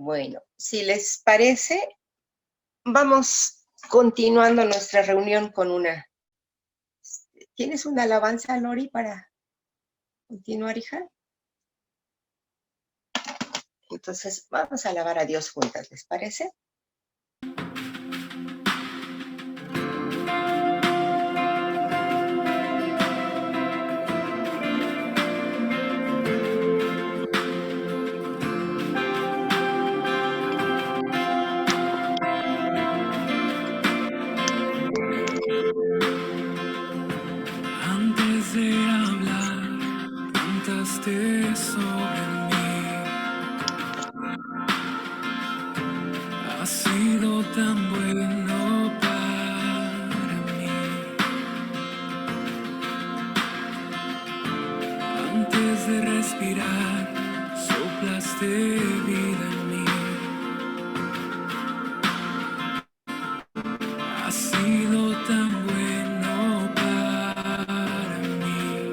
Bueno, si les parece, vamos continuando nuestra reunión con una... ¿Tienes una alabanza, Lori, para continuar, hija? Entonces, vamos a alabar a Dios juntas, ¿les parece? Antes de hablar, cantaste sobre mí. Has sido tan bueno para mí. Antes de respirar, soplaste vida en mí. Has sido tan bueno para mí.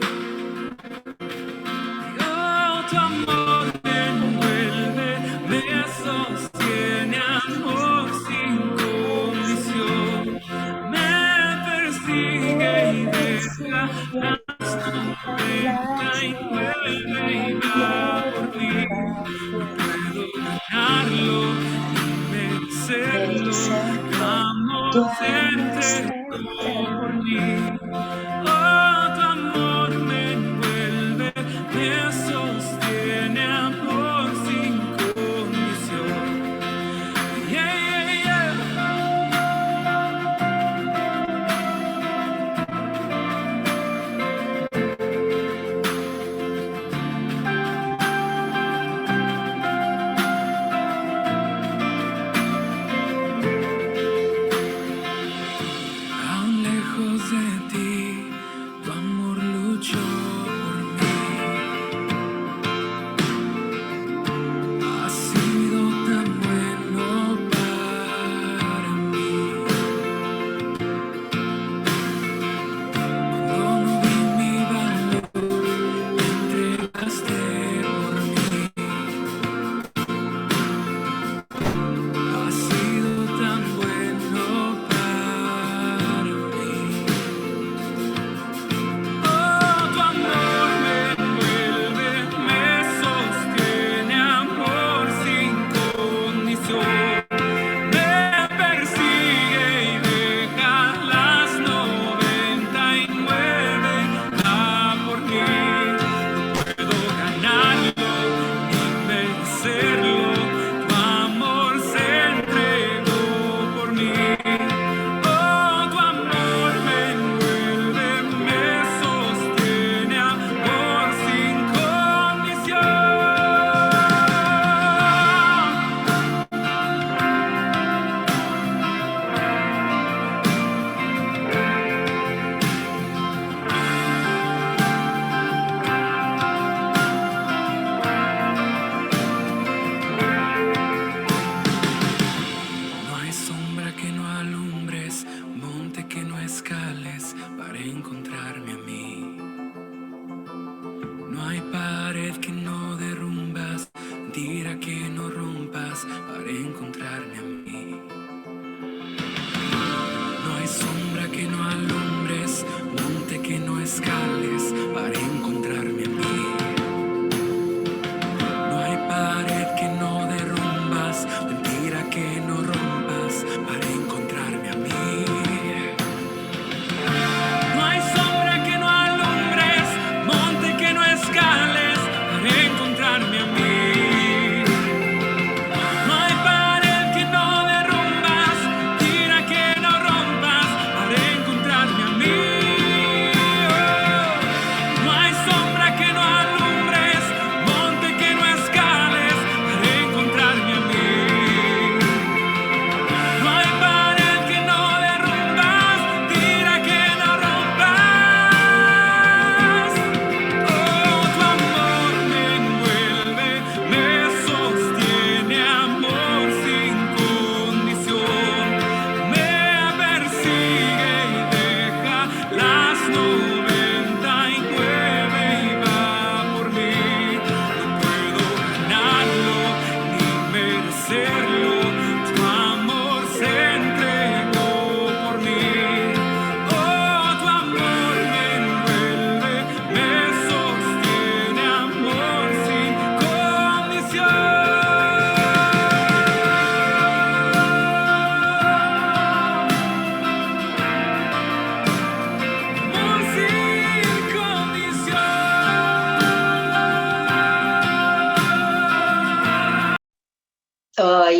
Oh, tu amor me envuelve, me sostiene, amor sin condición. Me persigue y deja las 99 y va por mí. Puedo ganarlo y vencerlo. Tu amor se entregó por mí. Oh, tu amor me envuelve, me sostiene, amor sin condición. Yeah, yeah, yeah. Aún lejos de ti, tu amor luchó por mí. Has sido tan bueno para mí. Cuando no vi mi valor, entregaste por mí. Has sido tan bueno para mí. Oh, tu amor me envuelve, me sostiene, amor sin condición. Me persigue y deja las 99, va por mí. Puedo ganarlo y vencerlo. Tu amor se entregó por mí. Oh, tu amor me envuelve, me sostiene, amor sin condición. No hay sombra que no alumbres, monte que no escales para encontrarme a mí. No hay pared que no derrumbas, tira que no rompas para encontrarme a mí. No hay sombra que no alumbres, monte que no escales para encontrarme a mí. No hay pared que no derrumbas, mentira que no rompas para encontrarme a mí. No hay sombra que no alumbres, monte que no escales para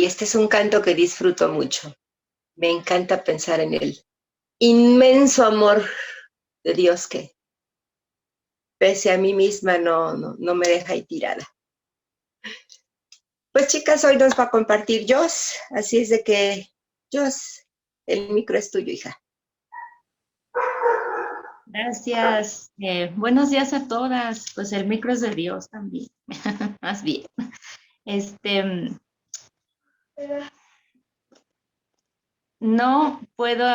este es un canto que disfruto mucho. Me encanta pensar en el inmenso amor de Dios que, pese a mí misma, no me deja ahí tirada. Pues chicas, hoy nos va a compartir Jos, así es de que, Jos, el micro es tuyo, hija. Gracias. Buenos días a todas. Pues el micro es de Dios también, más bien. No puedo,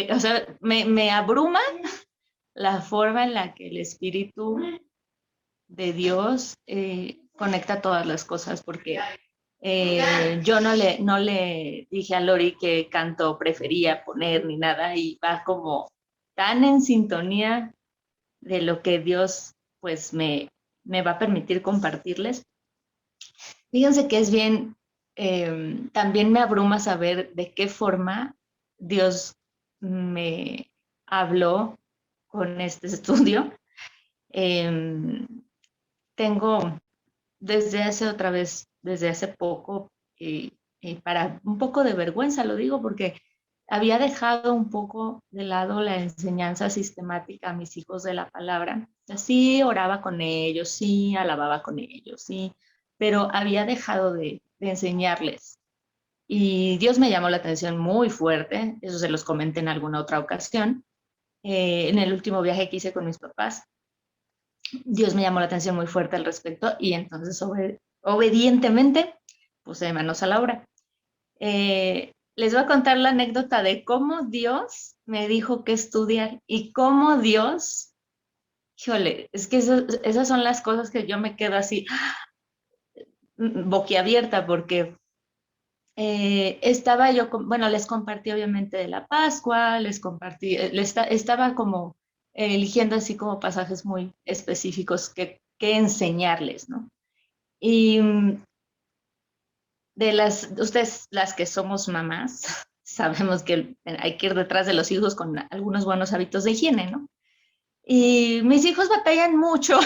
o sea, me abruma la forma en la que el Espíritu de Dios conecta todas las cosas, porque yo no le dije a Lori qué canto prefería poner ni nada, y va como tan en sintonía de lo que Dios pues me va a permitir compartirles. Fíjense que es bien, también me abruma saber de qué forma Dios me habló con este estudio. Tengo desde hace poco, para un poco de vergüenza lo digo, porque había dejado un poco de lado la enseñanza sistemática a mis hijos de la palabra. Sí, oraba con ellos, sí, alababa con ellos, sí, pero había dejado de enseñarles. Y Dios me llamó la atención muy fuerte, eso se los comenté en alguna otra ocasión, en el último viaje que hice con mis papás. Dios me llamó la atención muy fuerte al respecto, y entonces obedientemente puse manos a la obra. Les voy a contar la anécdota de cómo Dios me dijo qué estudiar y cómo Dios, híjole, es que esas son las cosas que yo me quedo así boquiabierta, porque estaba yo, bueno, les compartí obviamente de la Pascua, les compartí, estaba como eligiendo así como pasajes muy específicos que enseñarles, ¿no? Y ustedes las que somos mamás, sabemos que hay que ir detrás de los hijos con algunos buenos hábitos de higiene, ¿no? Y mis hijos batallan mucho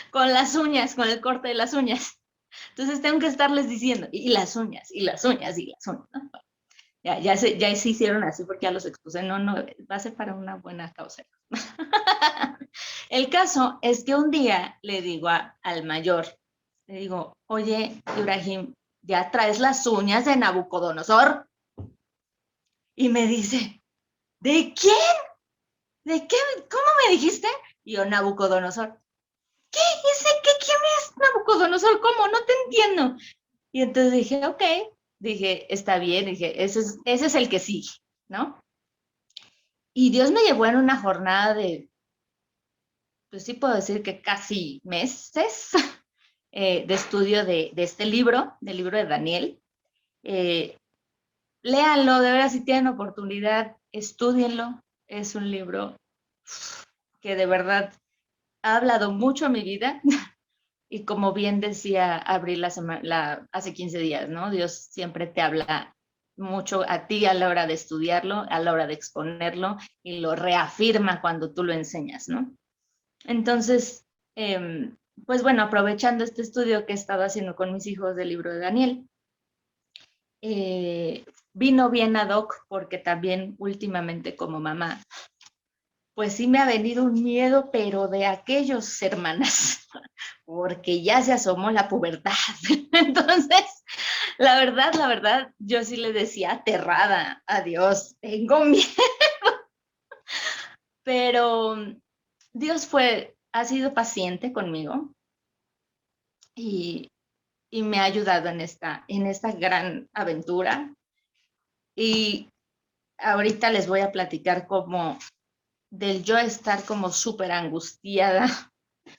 con las uñas, con el corte de las uñas. Entonces tengo que estarles diciendo, y las uñas, y las uñas, y las uñas, ¿no? Ya se hicieron así porque ya los expuse. No, va a ser para una buena causa. El caso es que un día le digo al mayor, le digo, oye, Ibrahim, ¿ya traes las uñas de Nabucodonosor? Y me dice, ¿de quién? ¿De qué? ¿Cómo me dijiste? Y yo, Nabucodonosor. ¿Qué? ¿Quién es Nabucodonosor? ¿Cómo? No te entiendo. Y entonces dije, ok, dije, está bien, dije, ese es el que sigue, ¿no? Y Dios me llevó en una jornada de, pues sí puedo decir que casi meses de estudio de este libro, del libro de Daniel. Léanlo, de verdad, si tienen oportunidad, estúdienlo. Es un libro que de verdad ha hablado mucho a mi vida. Y como bien decía Abril hace 15 días, ¿no? Dios siempre te habla mucho a ti a la hora de estudiarlo, a la hora de exponerlo, y lo reafirma cuando tú lo enseñas, ¿no? Entonces, pues bueno, aprovechando este estudio que he estado haciendo con mis hijos del libro de Daniel, vino bien ad hoc porque también últimamente como mamá, pues sí me ha venido un miedo, pero de aquellos, hermanas, porque ya se asomó la pubertad. Entonces, la verdad, yo sí le decía aterrada a Dios, tengo miedo. Pero Dios ha sido paciente conmigo y me ha ayudado en esta gran aventura. Y ahorita les voy a platicar como del yo estar como súper angustiada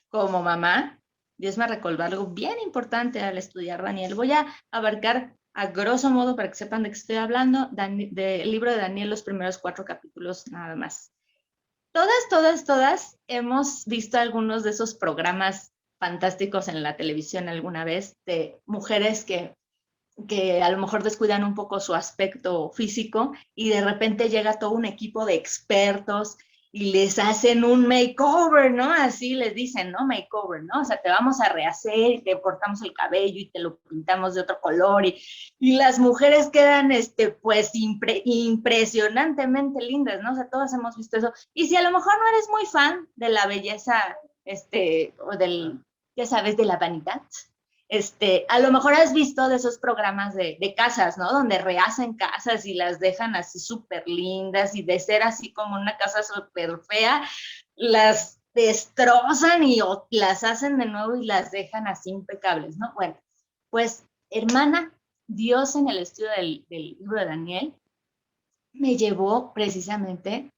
como mamá. Dios me recordó algo bien importante al estudiar Daniel. Voy a abarcar a grosso modo, para que sepan de qué estoy hablando, del libro de Daniel, los primeros 4 capítulos nada más. Todas hemos visto algunos de esos programas fantásticos en la televisión alguna vez, de mujeres que a lo mejor descuidan un poco su aspecto físico y de repente llega todo un equipo de expertos y les hacen un makeover, ¿no? Así les dicen, ¿no? Makeover, ¿no? O sea, te vamos a rehacer y te cortamos el cabello y te lo pintamos de otro color y las mujeres quedan, pues, impresionantemente lindas, ¿no? O sea, todas hemos visto eso. Y si a lo mejor no eres muy fan de la belleza, o del, ya sabes, de la vanidad, a lo mejor has visto de esos programas de casas, ¿no? Donde rehacen casas y las dejan así súper lindas y de ser así como una casa súper fea, las destrozan y las hacen de nuevo y las dejan así impecables, ¿no? Bueno, pues, hermana, Dios en el estudio del libro de Daniel me llevó precisamente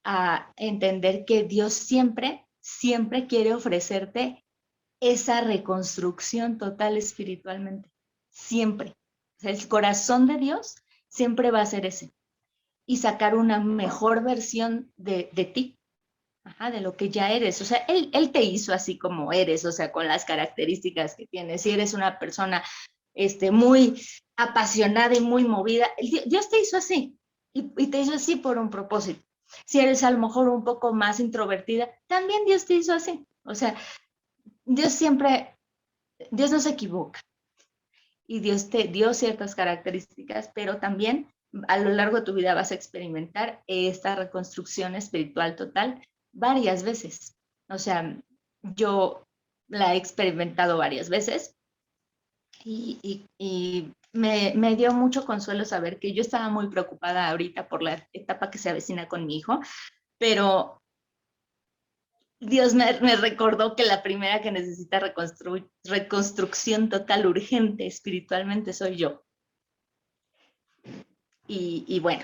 a entender que Dios siempre, siempre quiere ofrecerte esa reconstrucción total espiritualmente, siempre. O sea, el corazón de Dios siempre va a ser ese, y sacar una mejor versión de ti, ajá, de lo que ya eres. O sea, él te hizo así como eres, o sea, con las características que tienes. Si eres una persona muy apasionada y muy movida, Dios te hizo así, y te hizo así por un propósito. Si eres a lo mejor un poco más introvertida, también Dios te hizo así. O sea, Dios no se equivoca, y Dios te dio ciertas características, pero también a lo largo de tu vida vas a experimentar esta reconstrucción espiritual total varias veces. O sea, yo la he experimentado varias veces y me dio mucho consuelo saber que yo estaba muy preocupada ahorita por la etapa que se avecina con mi hijo, pero Dios me recordó que la primera que necesita reconstrucción total urgente espiritualmente soy yo. Y bueno,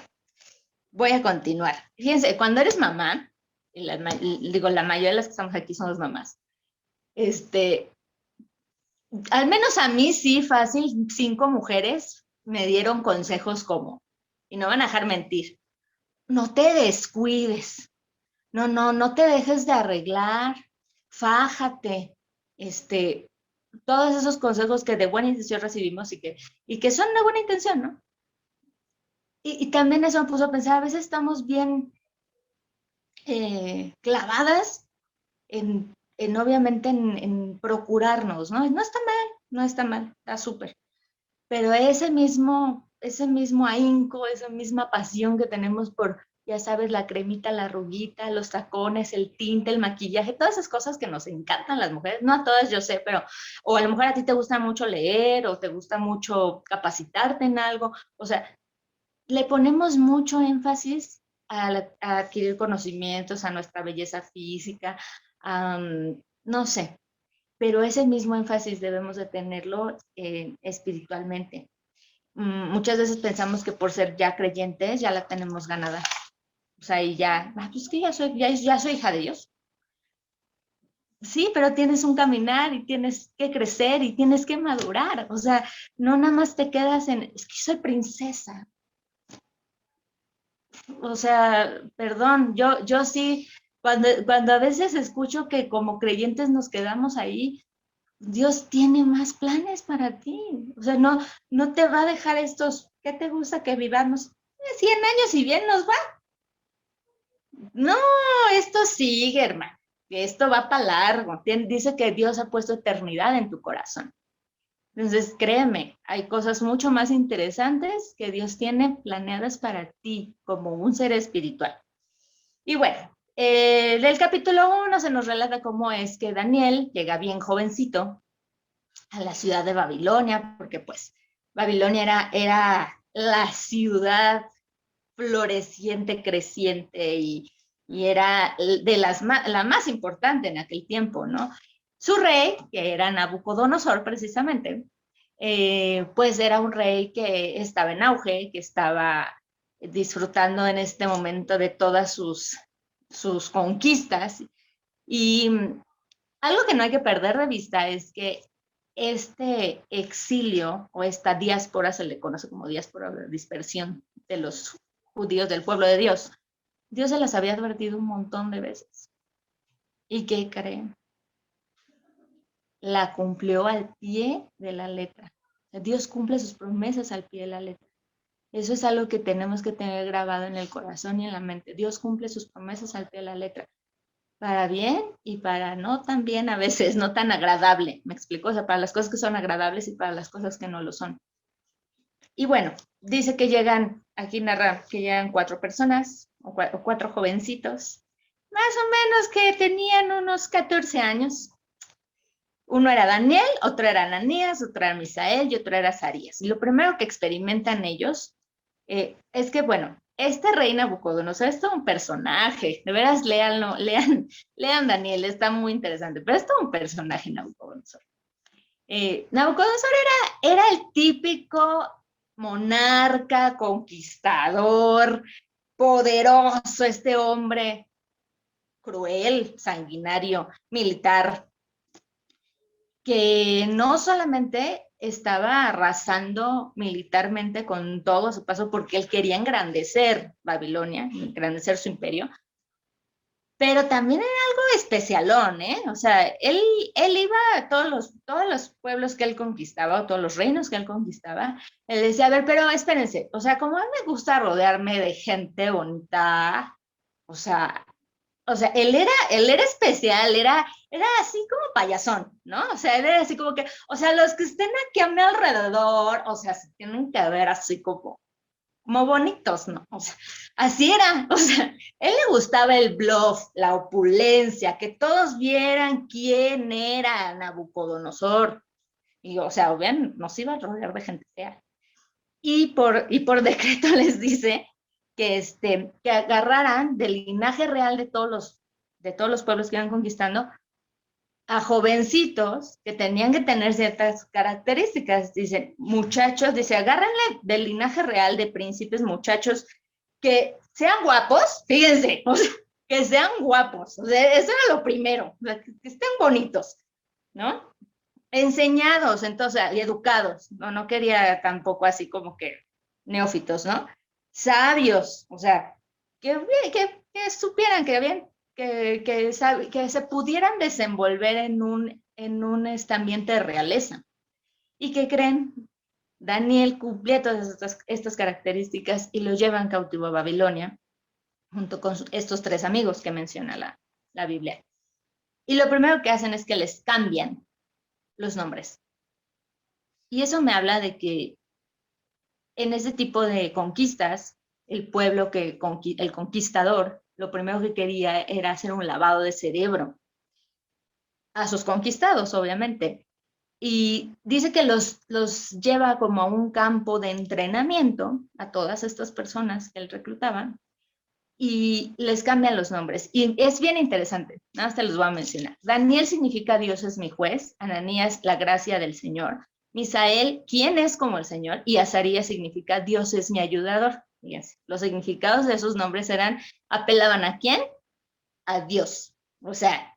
voy a continuar. Fíjense, cuando eres mamá, la mayoría de las que estamos aquí somos mamás, al menos a mí sí, fácil, 5 mujeres me dieron consejos como, y no van a dejar mentir, no te descuides, no te dejes de arreglar, fájate, todos esos consejos que de buena intención recibimos y que son de buena intención, ¿no? Y también eso me puso a pensar, a veces estamos bien clavadas obviamente en procurarnos, ¿no? No está mal, no está mal, está súper. Pero ese mismo ahínco, esa misma pasión que tenemos por, ya sabes, la cremita, la arruguita, los tacones, el tinte, el maquillaje, todas esas cosas que nos encantan las mujeres, no a todas yo sé, pero, o a lo mejor a ti te gusta mucho leer, o te gusta mucho capacitarte en algo, o sea, le ponemos mucho énfasis a adquirir conocimientos, a nuestra belleza física, no sé, pero ese mismo énfasis debemos de tenerlo espiritualmente. Muchas veces pensamos que por ser ya creyentes ya la tenemos ganada. O sea, y ya, pues que ya soy hija de Dios. Sí, pero tienes un caminar y tienes que crecer y tienes que madurar. O sea, no nada más te quedas es que soy princesa. O sea, perdón, yo sí, cuando a veces escucho que como creyentes nos quedamos ahí, Dios tiene más planes para ti. O sea, no te va a dejar ¿qué te gusta que vivamos? 100 años y bien nos va. No, esto sigue, hermano. Esto va para largo. Dice que Dios ha puesto eternidad en tu corazón. Entonces, créeme, hay cosas mucho más interesantes que Dios tiene planeadas para ti como un ser espiritual. Y bueno, del capítulo 1 se nos relata cómo es que Daniel llega bien jovencito a la ciudad de Babilonia, porque pues Babilonia era la ciudad floreciente, creciente y era la más importante en aquel tiempo, ¿no? Su rey, que era Nabucodonosor precisamente, pues era un rey que estaba en auge, que estaba disfrutando en este momento de todas sus conquistas. Y algo que no hay que perder de vista es que este exilio o esta diáspora, se le conoce como diáspora de dispersión de los judíos del pueblo de Dios, Dios se las había advertido un montón de veces. ¿Y qué creen? La cumplió al pie de la letra. Dios cumple sus promesas al pie de la letra. Eso es algo que tenemos que tener grabado en el corazón y en la mente. Dios cumple sus promesas al pie de la letra, para bien y para no tan bien a veces, no tan agradable, ¿me explico? O sea, para las cosas que son agradables y para las cosas que no lo son. Y bueno, dice que llegan, aquí narra que llegan 4 personas o 4 jovencitos, más o menos que tenían unos 14 años. Uno era Daniel, otro era Ananías, otro era Misael y otro era Azarías. Y lo primero que experimentan ellos es que, bueno, este rey Nabucodonosor es todo un personaje. De veras, léanlo, lean Daniel, está muy interesante, pero es todo un personaje Nabucodonosor. Nabucodonosor era el típico monarca, conquistador, poderoso, este hombre cruel, sanguinario, militar, que no solamente estaba arrasando militarmente con todo a su paso porque él quería engrandecer Babilonia, engrandecer su imperio, pero también era algo especialón, ¿eh? O sea, él iba a todos los pueblos que él conquistaba, o todos los reinos que él conquistaba, él decía, a ver, pero espérense, o sea, como a mí me gusta rodearme de gente bonita, o sea, él era especial, era así como payasón, ¿no? O sea, él era así como que, o sea, los que estén aquí a mi alrededor, o sea, se tienen que ver así como bonitos, ¿no? O sea, así era, o sea, él le gustaba el bluff, la opulencia, que todos vieran quién era Nabucodonosor. Y, o sea, vean, nos iba a rodear de gente fea. Y por decreto les dice que agarraran del linaje real de todos los pueblos que iban conquistando a jovencitos que tenían que tener ciertas características. Dicen, muchachos, dice, agárrenle del linaje real de príncipes, muchachos que sean guapos, fíjense, o sea, que sean guapos, o sea, eso era lo primero, o sea, que estén bonitos, ¿no? Enseñados, entonces, y educados, no quería tampoco así como que neófitos, ¿no? Sabios, o sea, que supieran que bien, que se pudieran desenvolver en un ambiente de realeza. ¿Y qué creen? Daniel cumplía todas estas características y los llevan cautivo a Babilonia, junto con estos 3 amigos que menciona la Biblia. Y lo primero que hacen es que les cambian los nombres. Y eso me habla de que en ese tipo de conquistas, el pueblo el conquistador, lo primero que quería era hacer un lavado de cerebro a sus conquistados, obviamente. Y dice que los lleva como a un campo de entrenamiento a todas estas personas que él reclutaba y les cambian los nombres. Y es bien interesante, nada más te los voy a mencionar. Daniel significa Dios es mi juez, Ananías la gracia del Señor, Misael, ¿quién es como el Señor? Y Azarías significa Dios es mi ayudador. Fíjense, los significados de esos nombres apelaban ¿a quién? A Dios. O sea,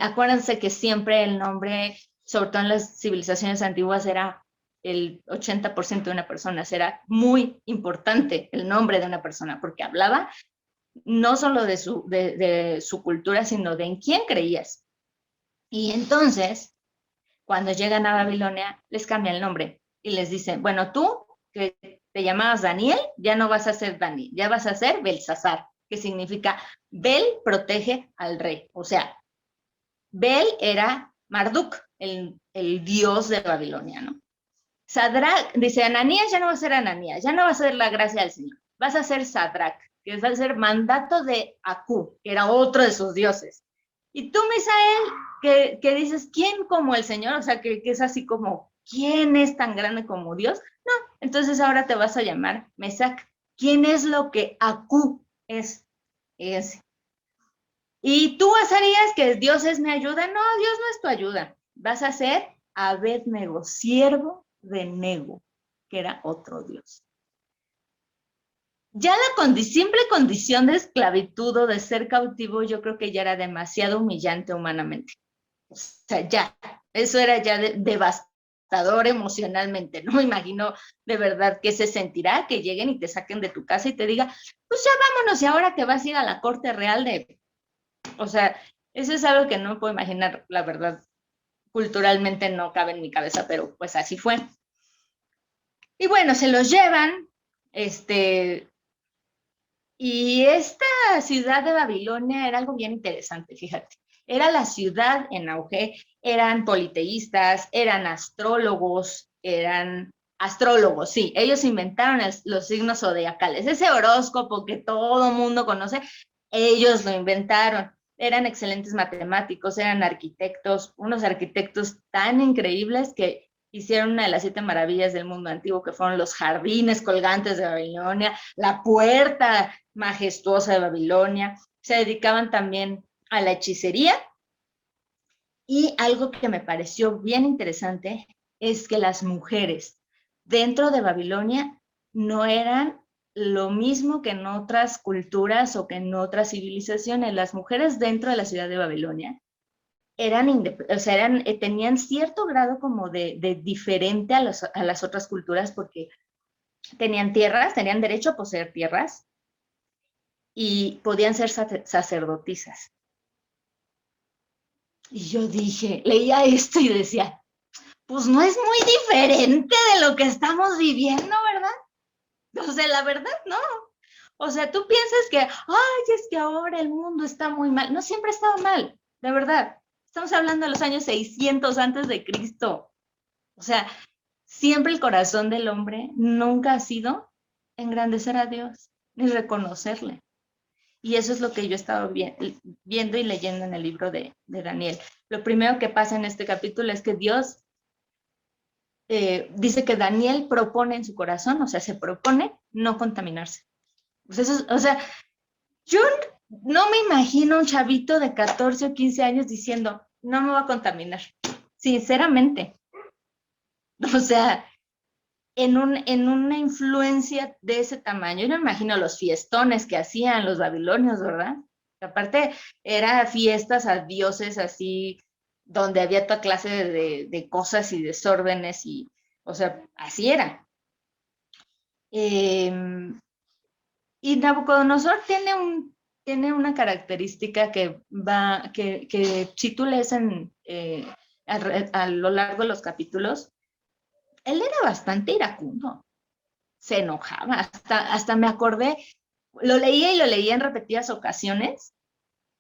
acuérdense que siempre el nombre, sobre todo en las civilizaciones antiguas, era el 80% de una persona, era muy importante el nombre de una persona, porque hablaba no solo de su cultura, sino de en quién creías. Y entonces, cuando llegan a Babilonia, les cambia el nombre y les dicen, bueno, tú que te llamabas Daniel, ya no vas a ser Daniel, ya vas a ser Belsasar, que significa Bel protege al rey. O sea, Bel era Marduk, el dios de Babilonia, ¿no? Sadrach, dice, Ananías ya no va a ser Ananías, ya no va a ser la gracia del Señor, vas a ser Sadrach, que va a ser mandato de Aku, que era otro de sus dioses. Y tú, Misael, que dices, ¿quién como el Señor? O sea, que es así como, ¿quién es tan grande como Dios? No, entonces ahora te vas a llamar Mesac. ¿Quién es lo que Aku es? Ese. Y tú, Azarías, que Dios es mi ayuda. No, Dios no es tu ayuda. Vas a ser Abed-Nego, siervo de Nego, que era otro Dios. Ya la simple condición de esclavitud o de ser cautivo, yo creo que ya era demasiado humillante humanamente. O sea, ya, eso era ya devastador emocionalmente. No me imagino de verdad qué se sentirá que lleguen y te saquen de tu casa y te diga, pues ya vámonos y ahora que vas a ir a la corte real de... O sea, eso es algo que no me puedo imaginar, la verdad, culturalmente no cabe en mi cabeza, pero pues así fue. Y bueno, se los llevan, y esta ciudad de Babilonia era algo bien interesante, fíjate. Era la ciudad en auge, eran politeístas, eran astrólogos, sí. Ellos inventaron los signos zodiacales. Ese horóscopo que todo mundo conoce, ellos lo inventaron. Eran excelentes matemáticos, eran arquitectos, unos arquitectos tan increíbles que hicieron una de las 7 maravillas del mundo antiguo, que fueron los jardines colgantes de Babilonia, la puerta majestuosa de Babilonia. Se dedicaban también a la hechicería. Y algo que me pareció bien interesante es que las mujeres dentro de Babilonia no eran lo mismo que en otras culturas o que en otras civilizaciones. Las mujeres dentro de la ciudad de Babilonia tenían cierto grado como de diferente a las otras culturas, porque tenían tierras, tenían derecho a poseer tierras y podían ser sacerdotisas. Y yo leía esto y decía, pues no es muy diferente de lo que estamos viviendo, ¿verdad? O sea, la verdad, no. O sea, tú piensas que, ay, es que ahora el mundo está muy mal. No siempre ha estado mal, de verdad. Estamos hablando de los años 600 antes de Cristo. O sea, siempre el corazón del hombre nunca ha sido engrandecer a Dios, ni reconocerle. Y eso es lo que yo he estado viendo y leyendo en el libro de Daniel. Lo primero que pasa en este capítulo es que Dios dice que Daniel propone en su corazón, o sea, se propone no contaminarse. Pues eso, o sea, yo no me imagino un chavito de 14 o 15 años diciendo, no me voy a contaminar. Sinceramente. O sea, en una influencia de ese tamaño, yo no me imagino los fiestones que hacían los babilonios, ¿verdad? Aparte, eran fiestas a dioses así, donde había toda clase de cosas y desórdenes, y, o sea, así era. Y Nabucodonosor tiene una característica que si tú lees a lo largo de los capítulos, él era bastante iracundo, se enojaba, hasta me acordé, lo leía en repetidas ocasiones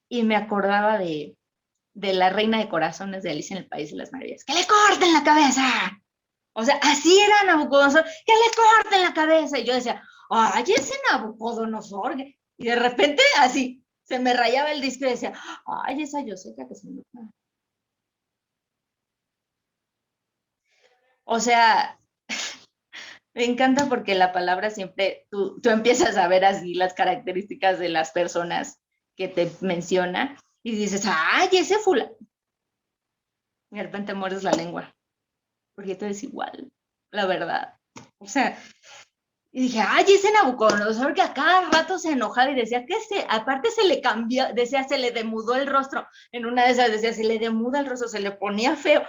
y me acordaba de la reina de corazones de Alicia en el País de las Maravillas. ¡Que le corten la cabeza! O sea, así era Nabucodonosor, ¡que le corten la cabeza! Y yo decía, ¡ay, ese Nabucodonosor! Y de repente así, se me rayaba el disco y decía, ¡ay, esa Joseca que se me enoja! O sea, me encanta porque la palabra siempre, tú empiezas a ver así las características de las personas que te menciona y dices, ¡ay, ese fulano! Y de repente muerdes la lengua, porque tú eres igual, la verdad. O sea, y dije, ¡ay, ese Nabucodonosor! Que a cada rato se enojaba y decía que aparte se le cambió, decía, se le demudó el rostro. En una de esas decía, se le demuda el rostro, se le ponía feo.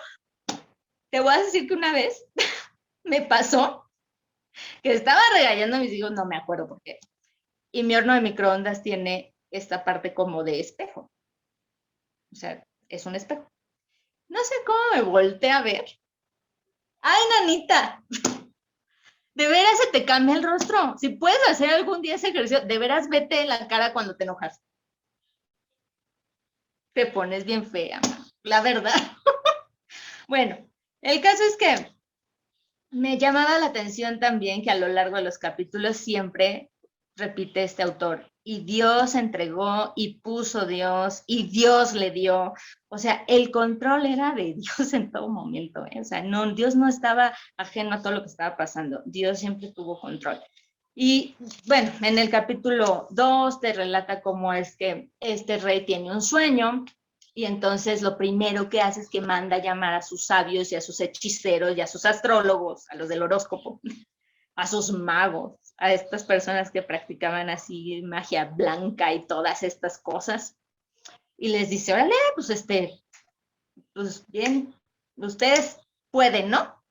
Te voy a decir que una vez me pasó que estaba regañando a mis hijos, no me acuerdo por qué. Y mi horno de microondas tiene esta parte como de espejo. O sea, es un espejo. No sé cómo me volteé a ver. ¡Ay, nanita! De veras se te cambia el rostro. Si puedes hacer algún día ese ejercicio, de veras vete en la cara cuando te enojas. Te pones bien fea, la verdad. Bueno, el caso es que me llamaba la atención también que a lo largo de los capítulos siempre repite este autor, y Dios entregó y puso Dios y Dios le dio. O sea, el control era de Dios en todo momento, ¿eh? O sea, no, Dios no estaba ajeno a todo lo que estaba pasando, Dios siempre tuvo control. Y bueno, en el capítulo 2 te relata cómo es que este rey tiene un sueño, y entonces lo primero que hace es que manda llamar a sus sabios y a sus hechiceros y a sus astrólogos, a los del horóscopo, a sus magos, a estas personas que practicaban así magia blanca y todas estas cosas. Y les dice, órale, pues bien, ustedes pueden, ¿no?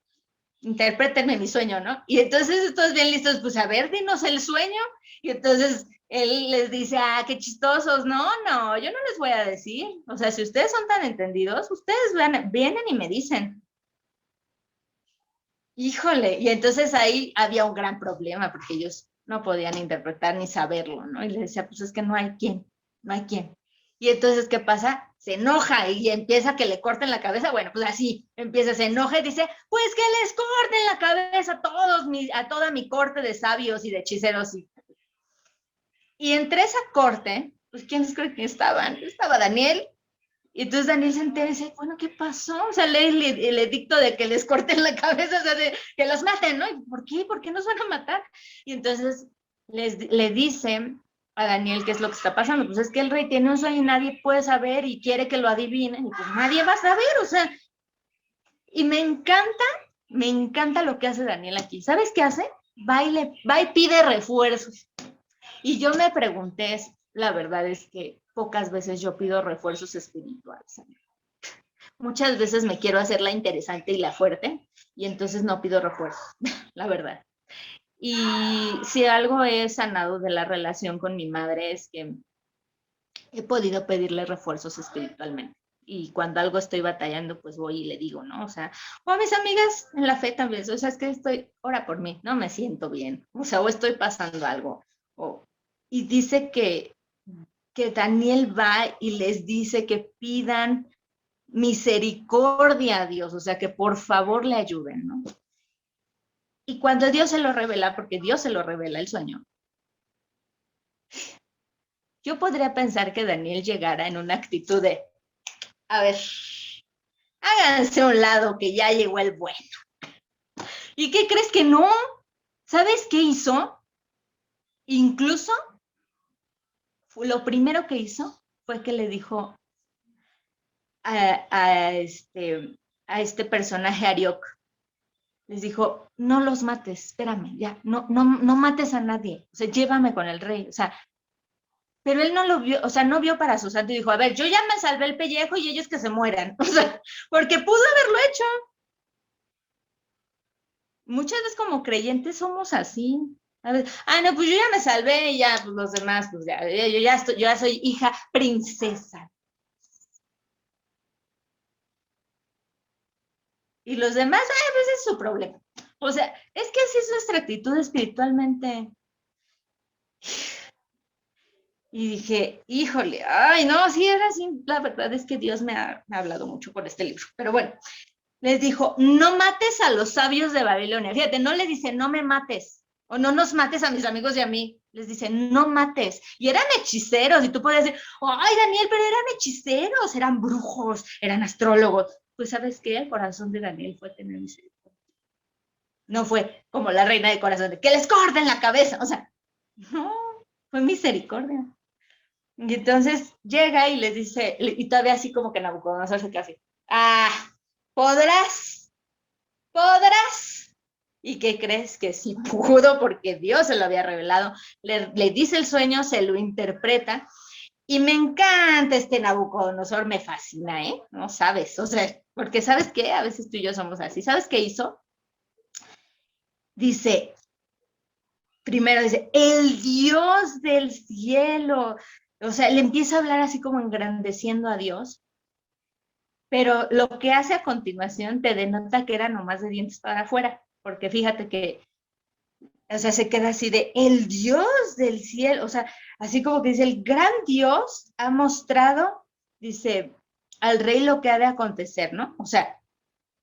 Interprétenme mi sueño, ¿no? Y entonces todos bien listos, pues a ver, dinos el sueño. Y entonces él les dice, qué chistosos. No, yo no les voy a decir. O sea, si ustedes son tan entendidos, ustedes vienen y me dicen. Híjole, y entonces ahí había un gran problema porque ellos no podían interpretar ni saberlo, ¿no? Y le decía, pues es que no hay quien, no hay quien. Y entonces, ¿qué pasa? Se enoja y empieza a que le corten la cabeza. Bueno, pues así, empieza, se enoja y dice, pues que les corten la cabeza a a toda mi corte de sabios y de hechiceros. Y entre esa corte, pues ¿quiénes creen que estaban? Estaba Daniel. Y entonces Daniel se entera y dice, bueno, ¿qué pasó? O sea, lee el edicto de que les corten la cabeza, o sea, de que los maten, ¿no? ¿Y por qué? ¿Por qué nos van a matar? Y entonces le dice a Daniel qué es lo que está pasando. Pues es que el rey tiene un sueño y nadie puede saber y quiere que lo adivinen. Y pues nadie va a saber, o sea. Y me encanta lo que hace Daniel aquí. ¿Sabes qué hace? Va y pide refuerzos. Y yo me pregunté, la verdad es que pocas veces yo pido refuerzos espirituales. Muchas veces me quiero hacer la interesante y la fuerte, y entonces no pido refuerzos, la verdad. Y si algo he sanado de la relación con mi madre es que he podido pedirle refuerzos espiritualmente. Y cuando algo estoy batallando, pues voy y le digo, ¿no? O sea, o a mis amigas en la fe también, o sea, es que ora por mí, no me siento bien, o sea, o estoy pasando algo. Y dice que Daniel va y les dice que pidan misericordia a Dios, o sea, que por favor le ayuden, ¿no? Y cuando Dios se lo revela, porque Dios se lo revela el sueño, yo podría pensar que Daniel llegara en una actitud de, a ver, háganse a un lado que ya llegó el bueno. ¿Y qué crees que no? ¿Sabes qué hizo? Incluso lo primero que hizo fue que le dijo a este personaje Ariok, les dijo, no los mates, espérame, ya, no mates a nadie, o sea, llévame con el rey, o sea, pero él no lo vio, o sea, no vio para su santo y dijo, a ver, yo ya me salvé el pellejo y ellos que se mueran, o sea, porque pudo haberlo hecho. Muchas veces como creyentes somos así. A ver, no, pues yo ya me salvé y ya, pues los demás, pues ya, yo ya soy hija princesa. Y los demás, pues es su problema. O sea, es que así es nuestra actitud espiritualmente. Y dije, híjole, ay, no, sí, era así. La verdad es que Dios me ha hablado mucho por este libro. Pero bueno, les dijo, no mates a los sabios de Babilonia. Fíjate, no le dice, no me mates, o no nos mates a mis amigos y a mí. Les dice, no mates. Y eran hechiceros, y tú puedes decir, ay, Daniel, pero eran hechiceros, eran brujos, eran astrólogos. Pues, ¿sabes qué? El corazón de Daniel fue tener misericordia. No fue como la reina de corazón, de que les corten la cabeza. O sea, no, fue misericordia. Y entonces llega y les dice, y todavía así como que Nabucodonosor se queda así, ¿podrás? ¿Y qué crees? Que sí pudo porque Dios se lo había revelado. Le dice el sueño, se lo interpreta. Y me encanta este Nabucodonosor, me fascina, ¿eh? No sabes, o sea, porque ¿sabes qué? A veces tú y yo somos así. ¿Sabes qué hizo? Dice, primero dice, el Dios del cielo. O sea, le empieza a hablar así como engrandeciendo a Dios. Pero lo que hace a continuación te denota que era nomás de dientes para afuera. Porque fíjate que, o sea, se queda así de, el Dios del cielo, o sea, así como que dice, el gran Dios ha mostrado, dice, al rey lo que ha de acontecer, ¿no? O sea,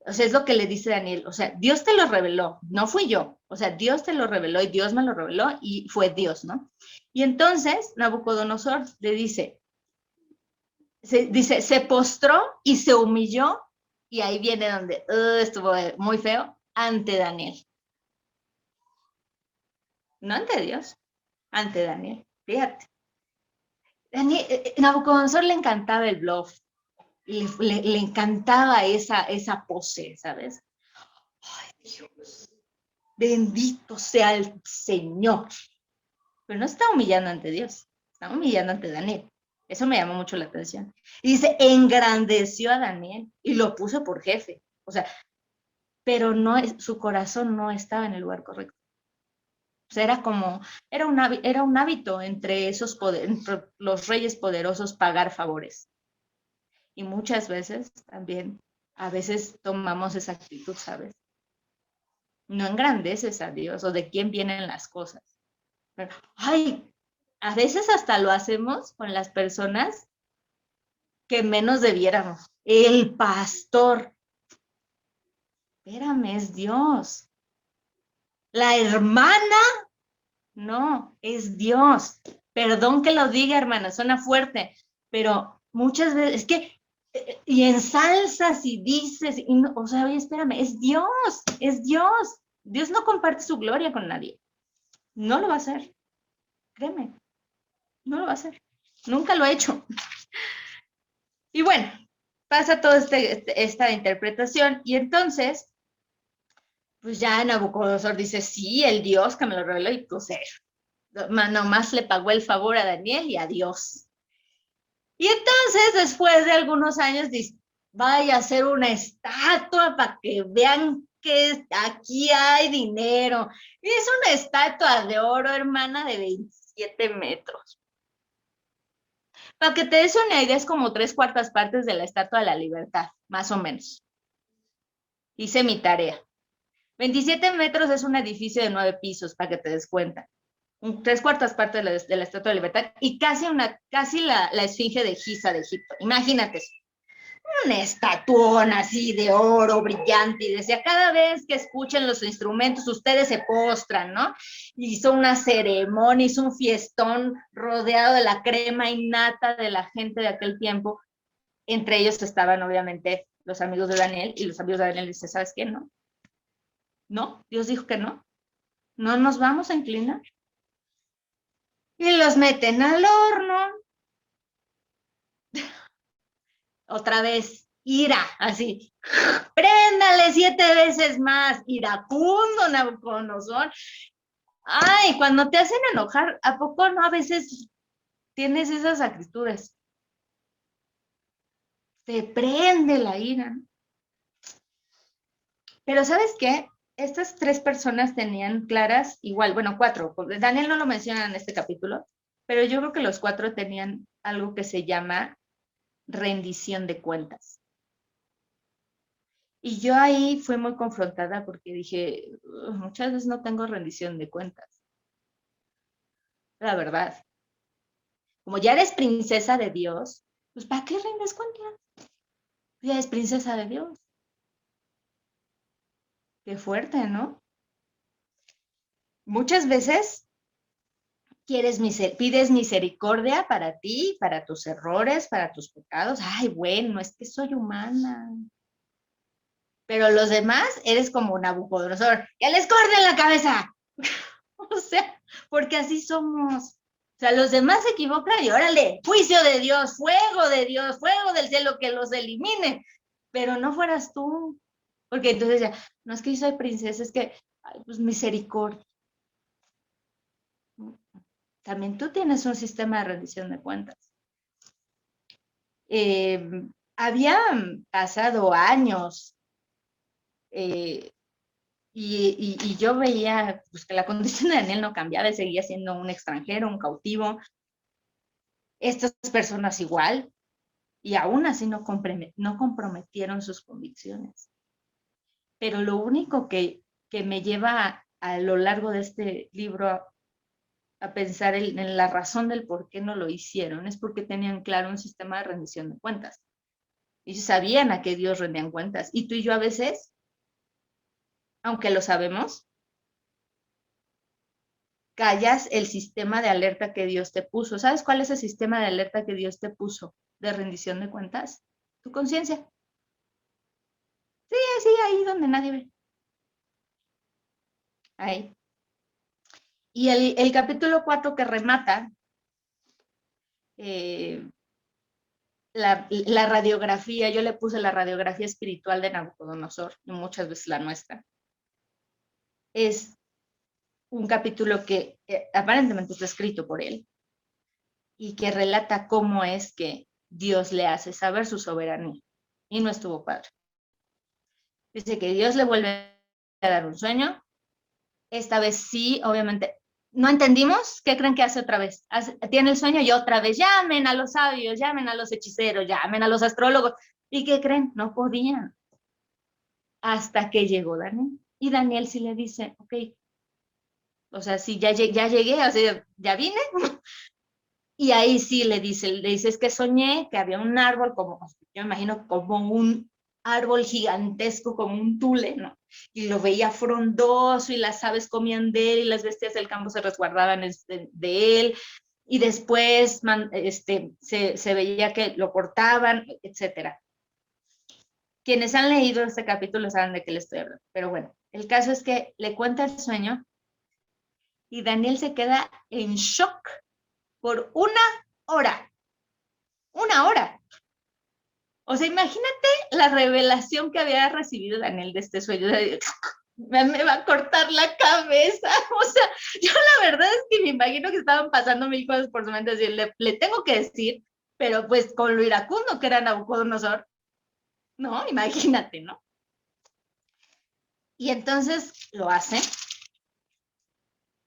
es lo que le dice Daniel, o sea, Dios te lo reveló, no fui yo, o sea, Dios te lo reveló y Dios me lo reveló y fue Dios, ¿no? Y entonces Nabucodonosor le dice, se postró y se humilló, y ahí viene donde estuvo muy feo, ante Daniel. No ante Dios, ante Daniel. Fíjate. Nabucodonosor le encantaba el bluff, le encantaba esa pose, ¿sabes? Ay, Dios, bendito sea el Señor. Pero no está humillando ante Dios, está humillando ante Daniel. Eso me llamó mucho la atención. Y dice, engrandeció a Daniel y lo puso por jefe. O sea, pero su corazón no estaba en el lugar correcto. O sea, era un hábito entre entre los reyes poderosos pagar favores. Y muchas veces también, a veces tomamos esa actitud, ¿sabes? no engrandeces a Dios o de quién vienen las cosas. Pero, ay, a veces hasta lo hacemos con las personas que menos debiéramos. El pastor. Espérame, es Dios. La hermana, no, es Dios. Perdón que lo diga, hermana, suena fuerte, pero muchas veces, es que, y ensalzas y dices, y no, o sea, oye, espérame, es Dios, es Dios. Dios no comparte su gloria con nadie. No lo va a hacer. Créeme, no lo va a hacer. Nunca lo ha hecho. Y bueno, pasa toda esta interpretación y entonces, pues ya Nabucodonosor dice, sí, el Dios que me lo reveló y pues nomás le pagó el favor a Daniel y a Dios. Y entonces, después de algunos años, dice, vaya a hacer una estatua para que vean que aquí hay dinero. Y es una estatua de oro, hermana, de 27 metros. Para que te des una idea, es como 3/4 partes de la Estatua de la Libertad, más o menos. Hice mi tarea. 27 metros es un edificio de 9 pisos, para que te des cuenta. 3/4 partes de la Estatua de la Libertad y casi la Esfinge de Giza de Egipto. Imagínate eso. Una estatuón así de oro brillante y decía, cada vez que escuchen los instrumentos, ustedes se postran, ¿no? Hizo una ceremonia, hizo un fiestón rodeado de la crema innata de la gente de aquel tiempo. Entre ellos estaban, obviamente, los amigos de Daniel, y los amigos de Daniel dicen, ¿sabes qué? No. No, Dios dijo que no. No nos vamos a inclinar. Y los meten al horno. Otra vez, ira, así, préndale 7 veces más, iracundo Nabucodonosor. Ay, cuando te hacen enojar, ¿a poco no a veces tienes esas actitudes? Te prende la ira. Pero ¿sabes qué? Estas 3 personas tenían claras, igual, bueno, 4, Daniel no lo menciona en este capítulo, pero yo creo que los 4 tenían algo que se llama rendición de cuentas. Y yo ahí fui muy confrontada porque dije, muchas veces no tengo rendición de cuentas. La verdad. Como ya eres princesa de Dios, pues ¿para qué rindes cuentas? Ya eres princesa de Dios. Qué fuerte, ¿no? Muchas veces pides misericordia para ti, para tus errores, para tus pecados. Ay, bueno, es que soy humana. Pero los demás eres como Nabucodonosor, que les corten la cabeza. O sea, porque así somos. O sea, los demás se equivocan y órale, juicio de Dios, fuego del cielo que los elimine. Pero no fueras tú. Porque entonces ya, no es que yo soy princesa, es que, ay, pues misericordia. También tú tienes un sistema de rendición de cuentas. Habían pasado años y yo veía pues, que la condición de Daniel no cambiaba, él seguía siendo un extranjero, un cautivo. Estas personas igual, y aún así no comprometieron sus convicciones. Pero lo único que me lleva a lo largo de este libro a pensar en la razón del por qué no lo hicieron es porque tenían claro un sistema de rendición de cuentas. Ellos sabían a qué Dios rendían cuentas. Y tú y yo a veces, aunque lo sabemos, callas el sistema de alerta que Dios te puso. ¿Sabes cuál es el sistema de alerta que Dios te puso de rendición de cuentas? Tu conciencia. Sí, ahí donde nadie ve. Ahí. Y el capítulo 4 que remata la radiografía, yo le puse la radiografía espiritual de Nabucodonosor, y muchas veces la nuestra. Es un capítulo que aparentemente está escrito por él y que relata cómo es que Dios le hace saber su soberanía y no estuvo padre. Dice que Dios le vuelve a dar un sueño. Esta vez sí, obviamente, no entendimos. ¿Qué creen que hace otra vez? Tiene el sueño y otra vez, llamen a los sabios, llamen a los hechiceros, llamen a los astrólogos. ¿Y qué creen? No podían. Hasta que llegó Daniel. Y Daniel sí le dice, ok, o sea, sí, ya llegué, o sea, ya vine. Y ahí sí le dice, es que soñé que había un árbol como, yo me imagino como un árbol gigantesco, como un tule, ¿no? Y lo veía frondoso y las aves comían de él y las bestias del campo se resguardaban de él. Y después se veía que lo cortaban, etcétera. Quienes han leído este capítulo saben de qué le estoy hablando. Pero bueno, el caso es que le cuenta el sueño y Daniel se queda en shock por 1 hora. 1 hora. O sea, imagínate la revelación que había recibido Daniel de este sueño. Me va a cortar la cabeza. O sea, yo la verdad es que me imagino que estaban pasando mil cosas por su mente. Así, le tengo que decir, pero pues con lo iracundo que era Nabucodonosor, ¿no? Imagínate, ¿no? Y entonces lo hace.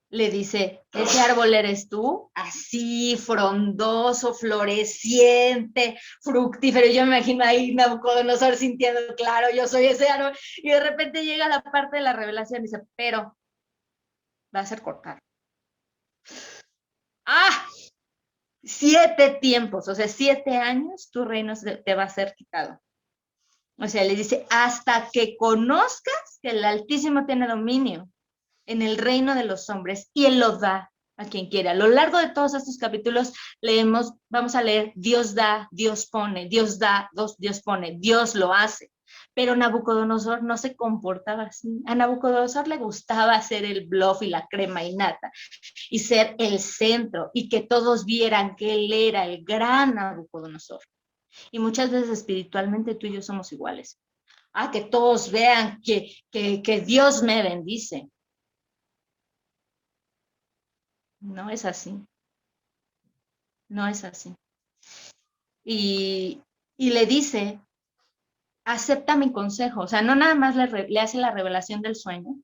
Le dice, ¿ese árbol eres tú? Así, frondoso, floreciente, fructífero. Yo me imagino ahí Nabucodonosor sintiendo, claro, yo soy ese árbol. Y de repente llega la parte de la revelación y dice, pero va a ser cortado. ¡Ah! 7 tiempos, o sea, 7 años, tu reino te va a ser quitado. O sea, le dice, hasta que conozcas que el Altísimo tiene dominio en el reino de los hombres y Él lo da a quien quiera. A lo largo de todos estos capítulos leemos, vamos a leer, Dios da, Dios pone, Dios da, Dios pone, Dios lo hace. Pero Nabucodonosor no se comportaba así. A Nabucodonosor le gustaba hacer el bluff y la crema innata y ser el centro y que todos vieran que él era el gran Nabucodonosor. Y muchas veces espiritualmente tú y yo somos iguales. Que todos vean que Dios me bendice. No es así. No es así. Y le dice, acepta mi consejo. O sea, no nada más le hace la revelación del sueño,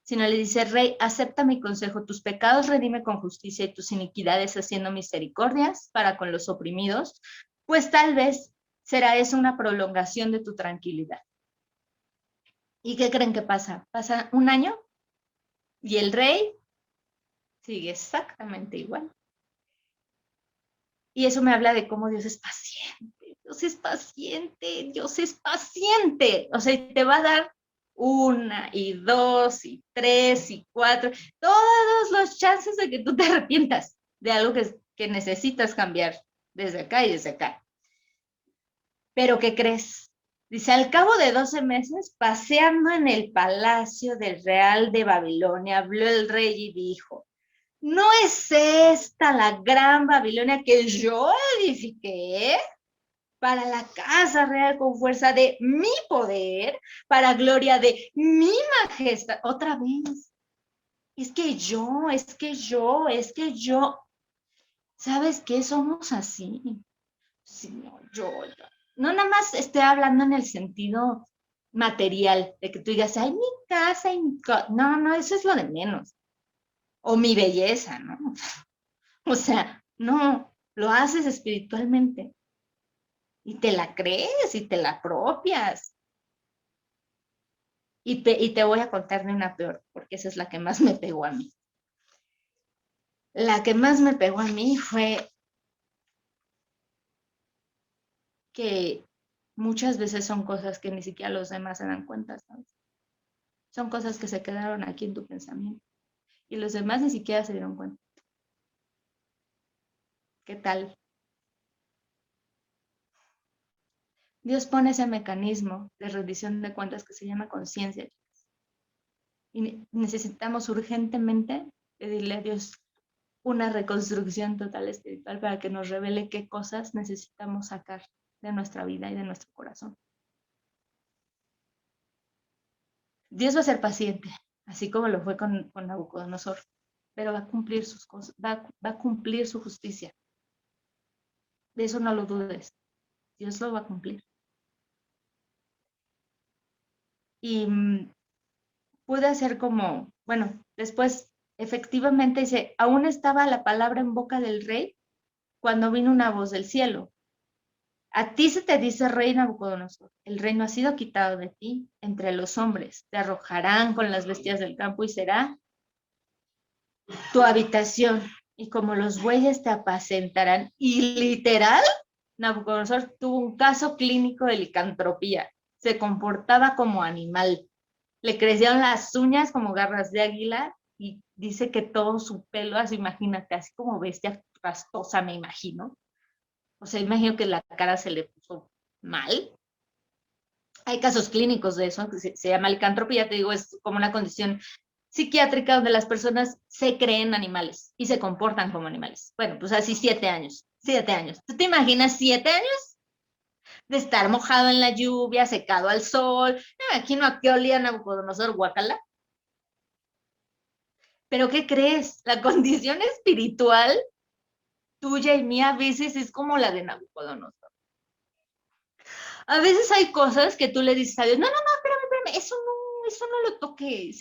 sino le dice, Rey, acepta mi consejo. Tus pecados redime con justicia y tus iniquidades haciendo misericordias para con los oprimidos, pues tal vez será eso una prolongación de tu tranquilidad. ¿Y qué creen que pasa? Pasa 1 año y el rey sigue exactamente igual. Y eso me habla de cómo Dios es paciente, Dios es paciente, Dios es paciente. O sea, te va a dar 1 y 2 y 3 y 4, todos los chances de que tú te arrepientas de algo que necesitas cambiar desde acá y desde acá. Pero ¿qué crees? Dice, al cabo de 12 meses, paseando en el palacio del real de Babilonia, habló el rey y dijo, ¿no es esta la gran Babilonia que yo edifiqué para la casa real con fuerza de mi poder, para gloria de mi majestad? Otra vez, es que yo, ¿sabes qué? Somos así. Sí, no, yo. No nada más estoy hablando en el sentido material, de que tú digas, ay, mi casa y mi no, eso es lo de menos. O mi belleza, ¿no? O sea, no, lo haces espiritualmente y te la crees y te la apropias. Y te voy a contar de una peor, porque esa es la que más me pegó a mí. La que más me pegó a mí fue que muchas veces son cosas que ni siquiera los demás se dan cuenta, ¿sabes? Son cosas que se quedaron aquí en tu pensamiento y los demás ni siquiera se dieron cuenta. ¿Qué tal? Dios pone ese mecanismo de rendición de cuentas que se llama conciencia. Y necesitamos urgentemente pedirle a Dios una reconstrucción total espiritual para que nos revele qué cosas necesitamos sacar de nuestra vida y de nuestro corazón. Dios va a ser paciente, así como lo fue con Nabucodonosor, pero va a cumplir sus cosas, va a cumplir su justicia. De eso no lo dudes. Dios lo va a cumplir. Y pude hacer como, bueno, después efectivamente dice, aún estaba la palabra en boca del rey cuando vino una voz del cielo. A ti se te dice, rey Nabucodonosor, el reino ha sido quitado de ti entre los hombres, te arrojarán con las bestias del campo y será tu habitación, y como los bueyes te apacentarán. Y literal, Nabucodonosor tuvo un caso clínico de licantropía, se comportaba como animal, le crecieron las uñas como garras de águila y dice que todo su pelo, así imagínate, así como bestia pastosa, me imagino. O sea, imagino que la cara se le puso mal. Hay casos clínicos de eso, que se llama licantropía, te digo, es como una condición psiquiátrica donde las personas se creen animales y se comportan como animales. Bueno, pues así 7 años, 7 años. ¿Tú te imaginas 7 años de estar mojado en la lluvia, secado al sol? Me imagino a qué olía Nabucodonosor, guacala. Pero ¿qué crees? La condición espiritual tuya y mía a veces es como la de Nabucodonosor. A veces hay cosas que tú le dices a Dios, no, espérame, eso no lo toques,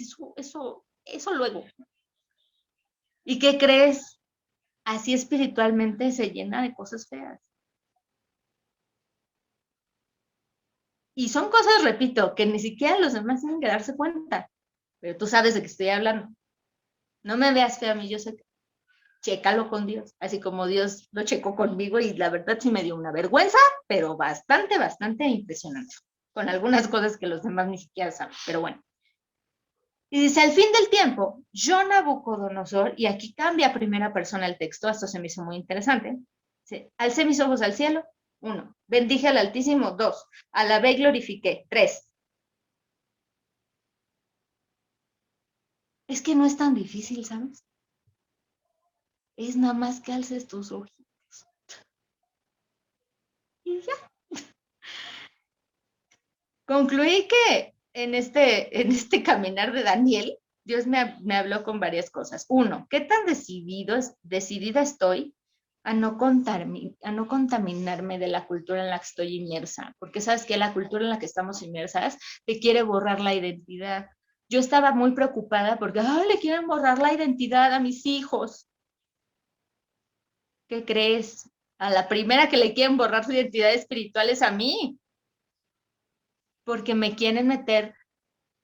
eso luego. ¿Y qué crees? Así espiritualmente se llena de cosas feas. Y son cosas, repito, que ni siquiera los demás tienen que darse cuenta. Pero tú sabes de qué estoy hablando. No me veas fea a mí, yo sé que chécalo con Dios. Así como Dios lo checó conmigo y la verdad sí me dio una vergüenza, pero bastante impresionante. Con algunas cosas que los demás ni siquiera saben, pero bueno. Y dice, al fin del tiempo, yo Nabucodonosor, y aquí cambia a primera persona el texto, esto se me hizo muy interesante, dice, alcé mis ojos al cielo, 1, bendije al Altísimo, 2, alabé y glorifiqué, 3. Es que no es tan difícil, ¿sabes? Es nada más que alces tus ojitos. Y ya. Concluí que en este caminar de Daniel, Dios me habló con varias cosas. 1, ¿qué tan decidida estoy a no contaminarme de la cultura en la que estoy inmersa? Porque sabes que la cultura en la que estamos inmersas te quiere borrar la identidad. Yo estaba muy preocupada porque le quieren borrar la identidad a mis hijos. ¿Qué crees? A la primera que le quieren borrar su identidad espiritual es a mí. Porque me quieren meter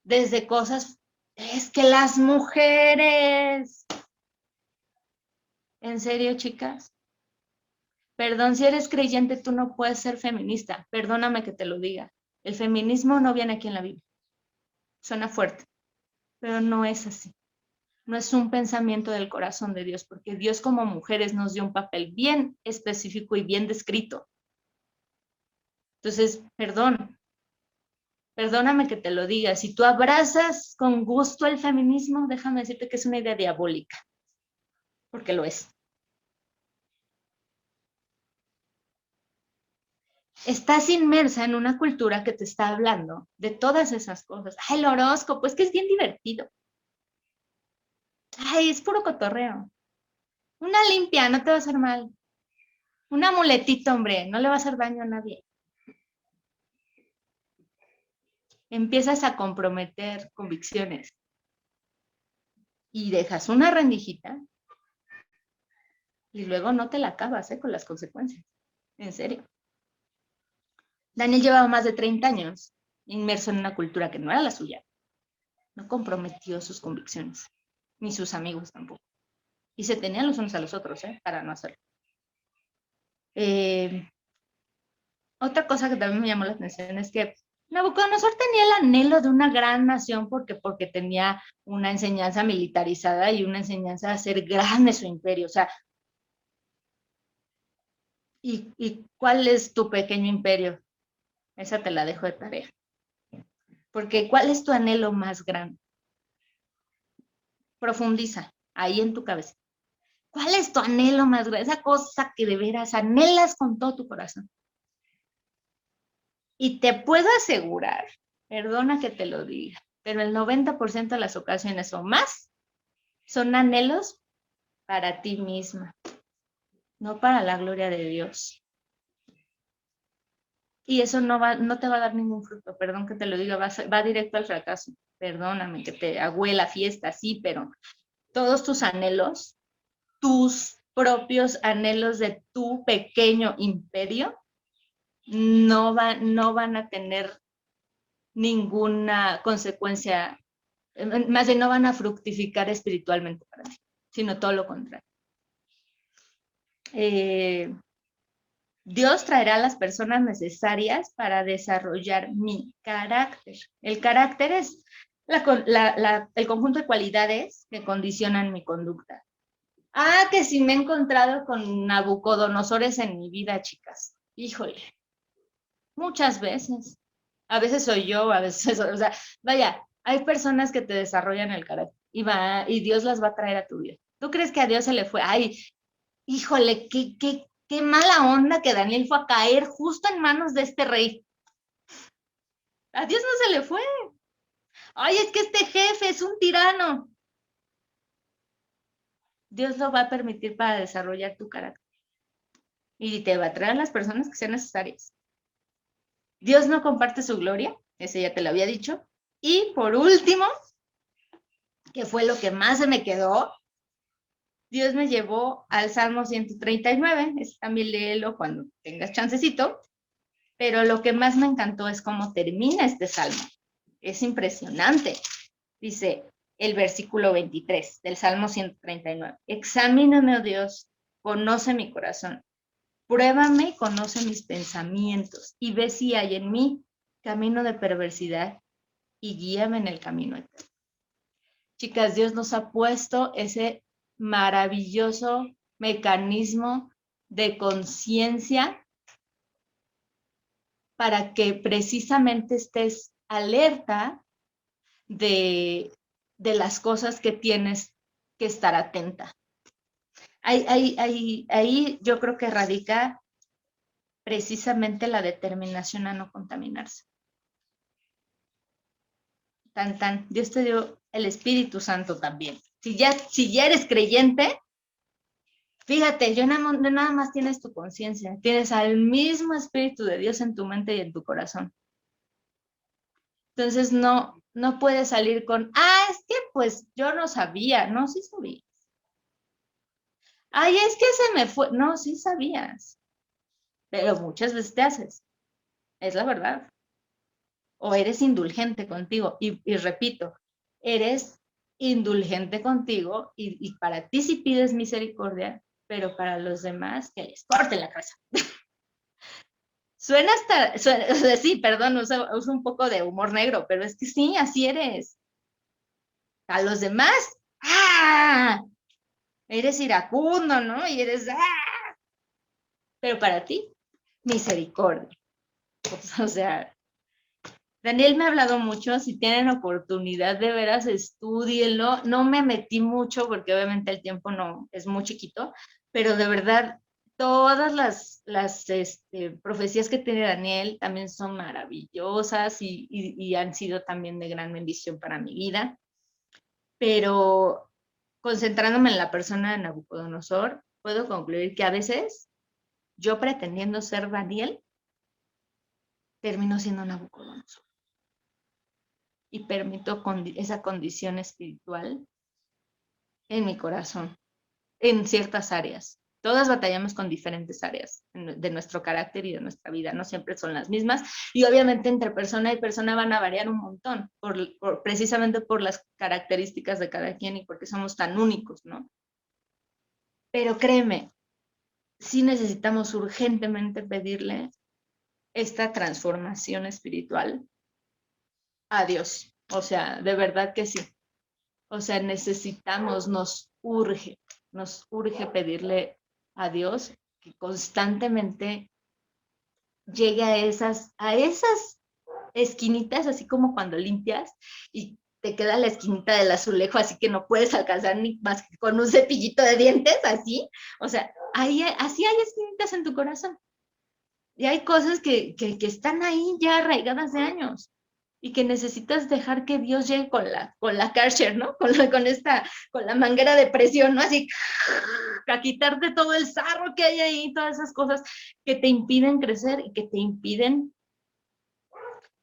desde cosas, es que las mujeres, ¿en serio, chicas? Perdón, si eres creyente, tú no puedes ser feminista, perdóname que te lo diga. El feminismo no viene aquí en la Biblia. Suena fuerte, pero no es así. No es un pensamiento del corazón de Dios, porque Dios como mujeres nos dio un papel bien específico y bien descrito. Entonces, perdóname que te lo diga, si tú abrazas con gusto el feminismo, déjame decirte que es una idea diabólica, porque lo es. Estás inmersa en una cultura que te está hablando de todas esas cosas. Ay, el horóscopo, es que es bien divertido. Ay, es puro cotorreo. Una limpia, no te va a hacer mal. Un amuletito, hombre, no le va a hacer daño a nadie. Empiezas a comprometer convicciones y dejas una rendijita y luego no te la acabas con las consecuencias. En serio. Daniel llevaba más de 30 años inmerso en una cultura que no era la suya. No comprometió sus convicciones, ni sus amigos tampoco. Y se tenían los unos a los otros, para no hacerlo. Otra cosa que también me llamó la atención es que Nabucodonosor tenía el anhelo de una gran nación porque tenía una enseñanza militarizada y una enseñanza de hacer grande su imperio. O sea, ¿y cuál es tu pequeño imperio? Esa te la dejo de tarea. Porque ¿cuál es tu anhelo más grande? Profundiza ahí en tu cabeza. ¿Cuál es tu anhelo más grande? Esa cosa que de veras anhelas con todo tu corazón. Y te puedo asegurar, perdona que te lo diga, pero el 90% de las ocasiones o más son anhelos para ti misma, no para la gloria de Dios. Y eso no te va a dar ningún fruto, perdón que te lo diga, va directo al fracaso. Perdóname que te agüe la fiesta, sí, pero todos tus anhelos, tus propios anhelos de tu pequeño imperio, no van a tener ninguna consecuencia, más bien no van a fructificar espiritualmente para ti, sino todo lo contrario. Dios traerá a las personas necesarias para desarrollar mi carácter. El carácter es el conjunto de cualidades que condicionan mi conducta. Que si me he encontrado con Nabucodonosores en mi vida, chicas. Híjole, muchas veces. A veces soy yo, a veces, o sea, vaya, hay personas que te desarrollan el carácter y Dios las va a traer a tu vida. ¿Tú crees que a Dios se le fue? Híjole, qué mala onda que Daniel fue a caer justo en manos de este rey. A Dios no se le fue. Es que este jefe es un tirano. Dios lo va a permitir para desarrollar tu carácter. Y te va a traer a las personas que sean necesarias. Dios no comparte su gloria, ese ya te lo había dicho. Y por último, que fue lo que más se me quedó, Dios me llevó al Salmo 139, también léelo cuando tengas chancecito, pero lo que más me encantó es cómo termina este salmo. Es impresionante. Dice el versículo 23 del Salmo 139. Examíname, oh Dios, conoce mi corazón. Pruébame y conoce mis pensamientos y ve si hay en mí camino de perversidad y guíame en el camino eterno. Chicas, Dios nos ha puesto ese maravilloso mecanismo de conciencia para que precisamente estés alerta de las cosas que tienes que estar atenta. Ahí yo creo que radica precisamente la determinación a no contaminarse. Dios te dio el Espíritu Santo también. Si ya eres creyente, fíjate, nada más tienes tu conciencia, tienes al mismo Espíritu de Dios en tu mente y en tu corazón. Entonces no puedes salir con, es que pues yo no sabía. No, sí sabías. Es que se me fue. No, sí sabías. Pero muchas veces te haces. Es la verdad. O eres indulgente contigo. Y repito, eres indulgente contigo y para ti sí pides misericordia, pero para los demás que les corten la cabeza. Suena, sí, perdón, uso un poco de humor negro, pero es que sí, así eres. A los demás, eres iracundo, ¿no? Y eres, pero para ti, misericordia. O sea, Daniel me ha hablado mucho, si tienen oportunidad de veras, estúdienlo. No me metí mucho porque obviamente el tiempo no es muy chiquito, pero de verdad, todas las profecías que tiene Daniel también son maravillosas y han sido también de gran bendición para mi vida. Pero concentrándome en la persona de Nabucodonosor, puedo concluir que a veces yo pretendiendo ser Daniel, termino siendo Nabucodonosor. Y permito esa condición espiritual en mi corazón, en ciertas áreas. Todas batallamos con diferentes áreas de nuestro carácter y de nuestra vida, no siempre son las mismas, y obviamente entre persona y persona van a variar un montón, precisamente por las características de cada quien y porque somos tan únicos, ¿no? Pero créeme, sí necesitamos urgentemente pedirle esta transformación espiritual a Dios. O sea, de verdad que sí. O sea, nos urge pedirle a Dios que constantemente llegue a esas esquinitas, así como cuando limpias y te queda la esquinita del azulejo, así que no puedes alcanzar ni más que con un cepillito de dientes, así. O sea, así hay esquinitas en tu corazón. Y hay cosas que están ahí ya arraigadas de años y que necesitas dejar que Dios llegue con la Karcher, ¿no? Con la manguera de presión, ¿no? Así, a quitarte todo el sarro que hay ahí, todas esas cosas que te impiden crecer y que te impiden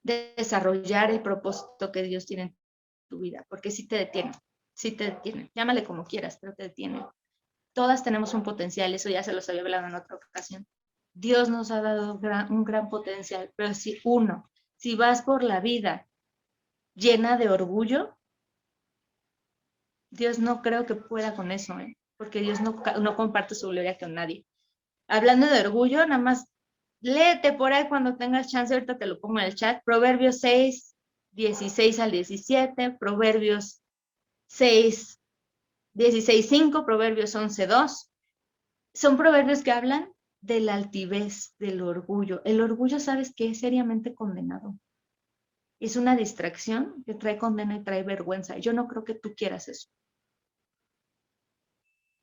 desarrollar el propósito que Dios tiene en tu vida, porque sí te detiene, llámale como quieras, pero te detiene. Todas tenemos un potencial, eso ya se los había hablado en otra ocasión. Dios nos ha dado un gran potencial, pero si vas por la vida llena de orgullo, Dios no creo que pueda con eso, porque Dios no comparte su gloria con nadie. Hablando de orgullo, nada más léete por ahí cuando tengas chance, ahorita te lo pongo en el chat, Proverbios 6, 16 al 17, Proverbios 6, 16, 5, Proverbios 11, 2. Son proverbios que hablan de la altivez, del orgullo. El orgullo, ¿sabes qué? Es seriamente condenado. Es una distracción que trae condena y trae vergüenza. Yo no creo que tú quieras eso.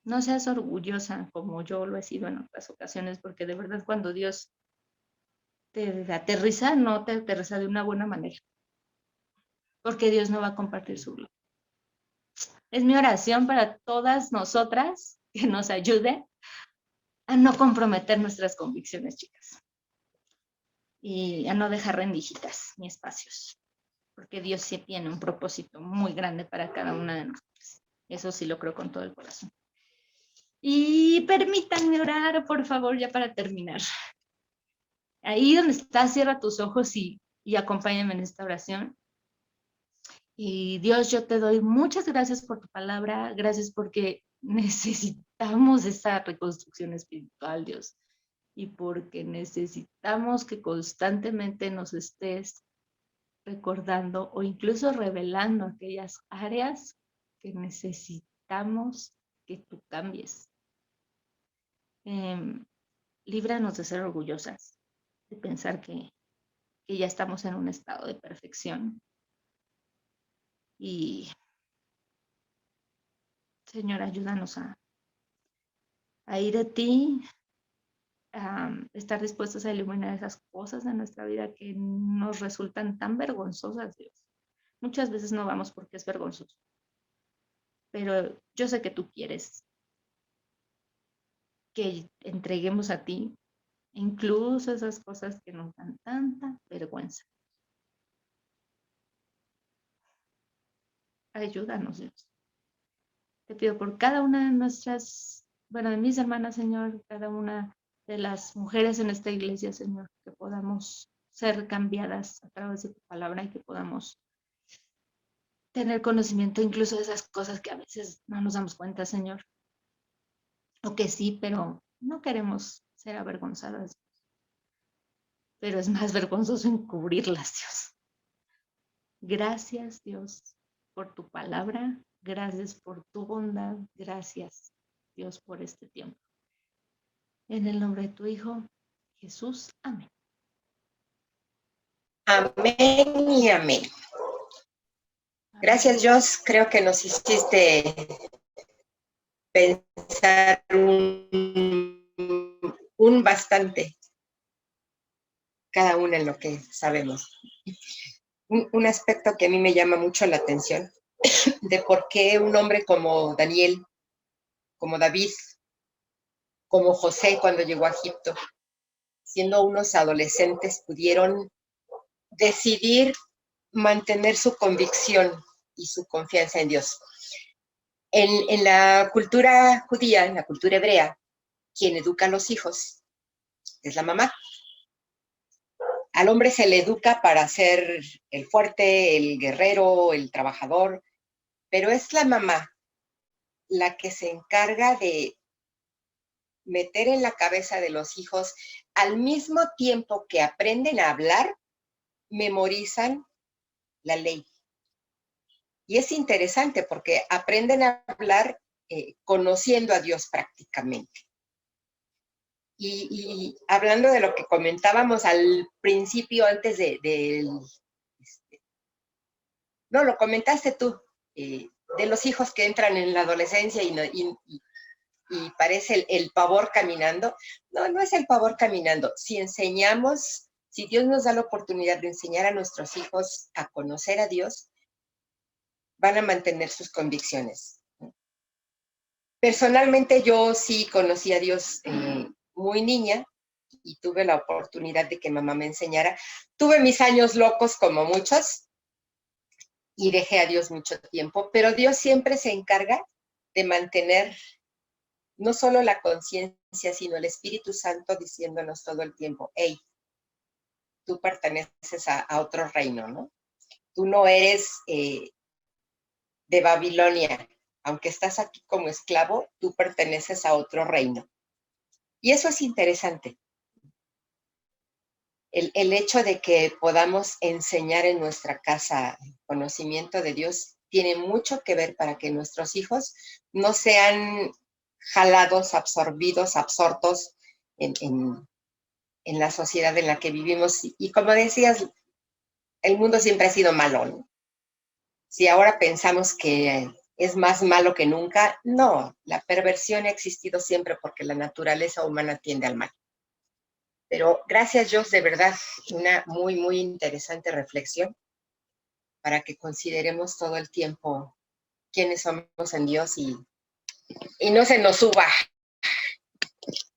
No seas orgullosa como yo lo he sido en otras ocasiones, porque de verdad cuando Dios te aterriza, no te aterriza de una buena manera, porque Dios no va a compartir su gloria. Es mi oración para todas nosotras que nos ayude a no comprometer nuestras convicciones, chicas, y a no dejar rendijitas ni espacios, porque Dios sí tiene un propósito muy grande para cada una de nosotras. Eso sí lo creo con todo el corazón. Y permítanme orar, por favor, ya para terminar. Ahí donde estás, cierra tus ojos y acompáñame en esta oración. Y Dios, yo te doy muchas gracias por tu palabra, gracias porque necesitamos esa reconstrucción espiritual, Dios, y porque necesitamos que constantemente nos estés recordando o incluso revelando aquellas áreas que necesitamos que tú cambies. Líbranos de ser orgullosas, de pensar que ya estamos en un estado de perfección. Y, Señor, ayúdanos a ir a ti, a estar dispuestos a iluminar esas cosas de nuestra vida que nos resultan tan vergonzosas, Dios. Muchas veces no vamos porque es vergonzoso, pero yo sé que tú quieres que entreguemos a ti incluso esas cosas que nos dan tanta vergüenza. Ayúdanos, Dios. Te pido por cada una de nuestras, de mis hermanas, Señor, cada una de las mujeres en esta iglesia, Señor, que podamos ser cambiadas a través de tu palabra y que podamos tener conocimiento incluso de esas cosas que a veces no nos damos cuenta, Señor. O que sí, pero no queremos ser avergonzadas. Pero es más vergonzoso encubrirlas, Dios. Gracias, Dios, por tu palabra. Gracias por tu bondad. Gracias, Dios, por este tiempo. En el nombre de tu Hijo, Jesús. Amén. Amén y amén. Gracias, Jos. Creo que nos hiciste pensar un bastante, cada una en lo que sabemos. Un aspecto que a mí me llama mucho la atención, de por qué un hombre como Daniel, como David, como José cuando llegó a Egipto, siendo unos adolescentes, pudieron decidir mantener su convicción y su confianza en Dios. En la cultura judía, en la cultura hebrea, quien educa a los hijos es la mamá. Al hombre se le educa para ser el fuerte, el guerrero, el trabajador, pero es la mamá la que se encarga de meter en la cabeza de los hijos, al mismo tiempo que aprenden a hablar, memorizan la ley. Y es interesante porque aprenden a hablar conociendo a Dios prácticamente. Y hablando de lo que comentábamos al principio, antes no, lo comentaste tú, de los hijos que entran en la adolescencia y parece el pavor caminando. No, no es el pavor caminando. Si enseñamos, si Dios nos da la oportunidad de enseñar a nuestros hijos a conocer a Dios, van a mantener sus convicciones. Personalmente yo sí conocí a Dios muy niña y tuve la oportunidad de que mamá me enseñara. Tuve mis años locos como muchos y dejé a Dios mucho tiempo, pero Dios siempre se encarga de mantener no solo la conciencia, sino el Espíritu Santo diciéndonos todo el tiempo, hey, tú perteneces a otro reino, ¿no? Tú no eres de Babilonia, aunque estás aquí como esclavo, tú perteneces a otro reino. Y eso es interesante. El hecho de que podamos enseñar en nuestra casa el conocimiento de Dios tiene mucho que ver para que nuestros hijos no sean jalados, absorbidos, absortos en la sociedad en la que vivimos. Y como decías, el mundo siempre ha sido malo, ¿no? Si ahora pensamos que es más malo que nunca, no, la perversión ha existido siempre porque la naturaleza humana tiende al mal. Pero gracias, Jos, de verdad, una muy, muy interesante reflexión para que consideremos todo el tiempo quiénes somos en Dios y no se nos suba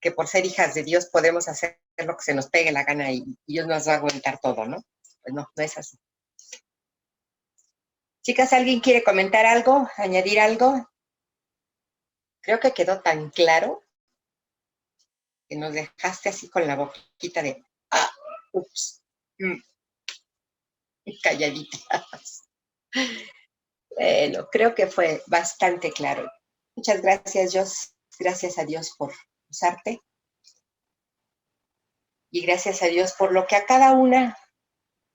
que por ser hijas de Dios podemos hacer lo que se nos pegue la gana y Dios nos va a aguantar todo, ¿no? Pues no, no es así. Chicas, ¿alguien quiere comentar algo, añadir algo? Creo que quedó tan claro que nos dejaste así con la boquita de, ups, calladitas. Bueno, creo que fue bastante claro. Muchas gracias, Jos. Gracias a Dios por usarte. Y gracias a Dios por lo que a cada una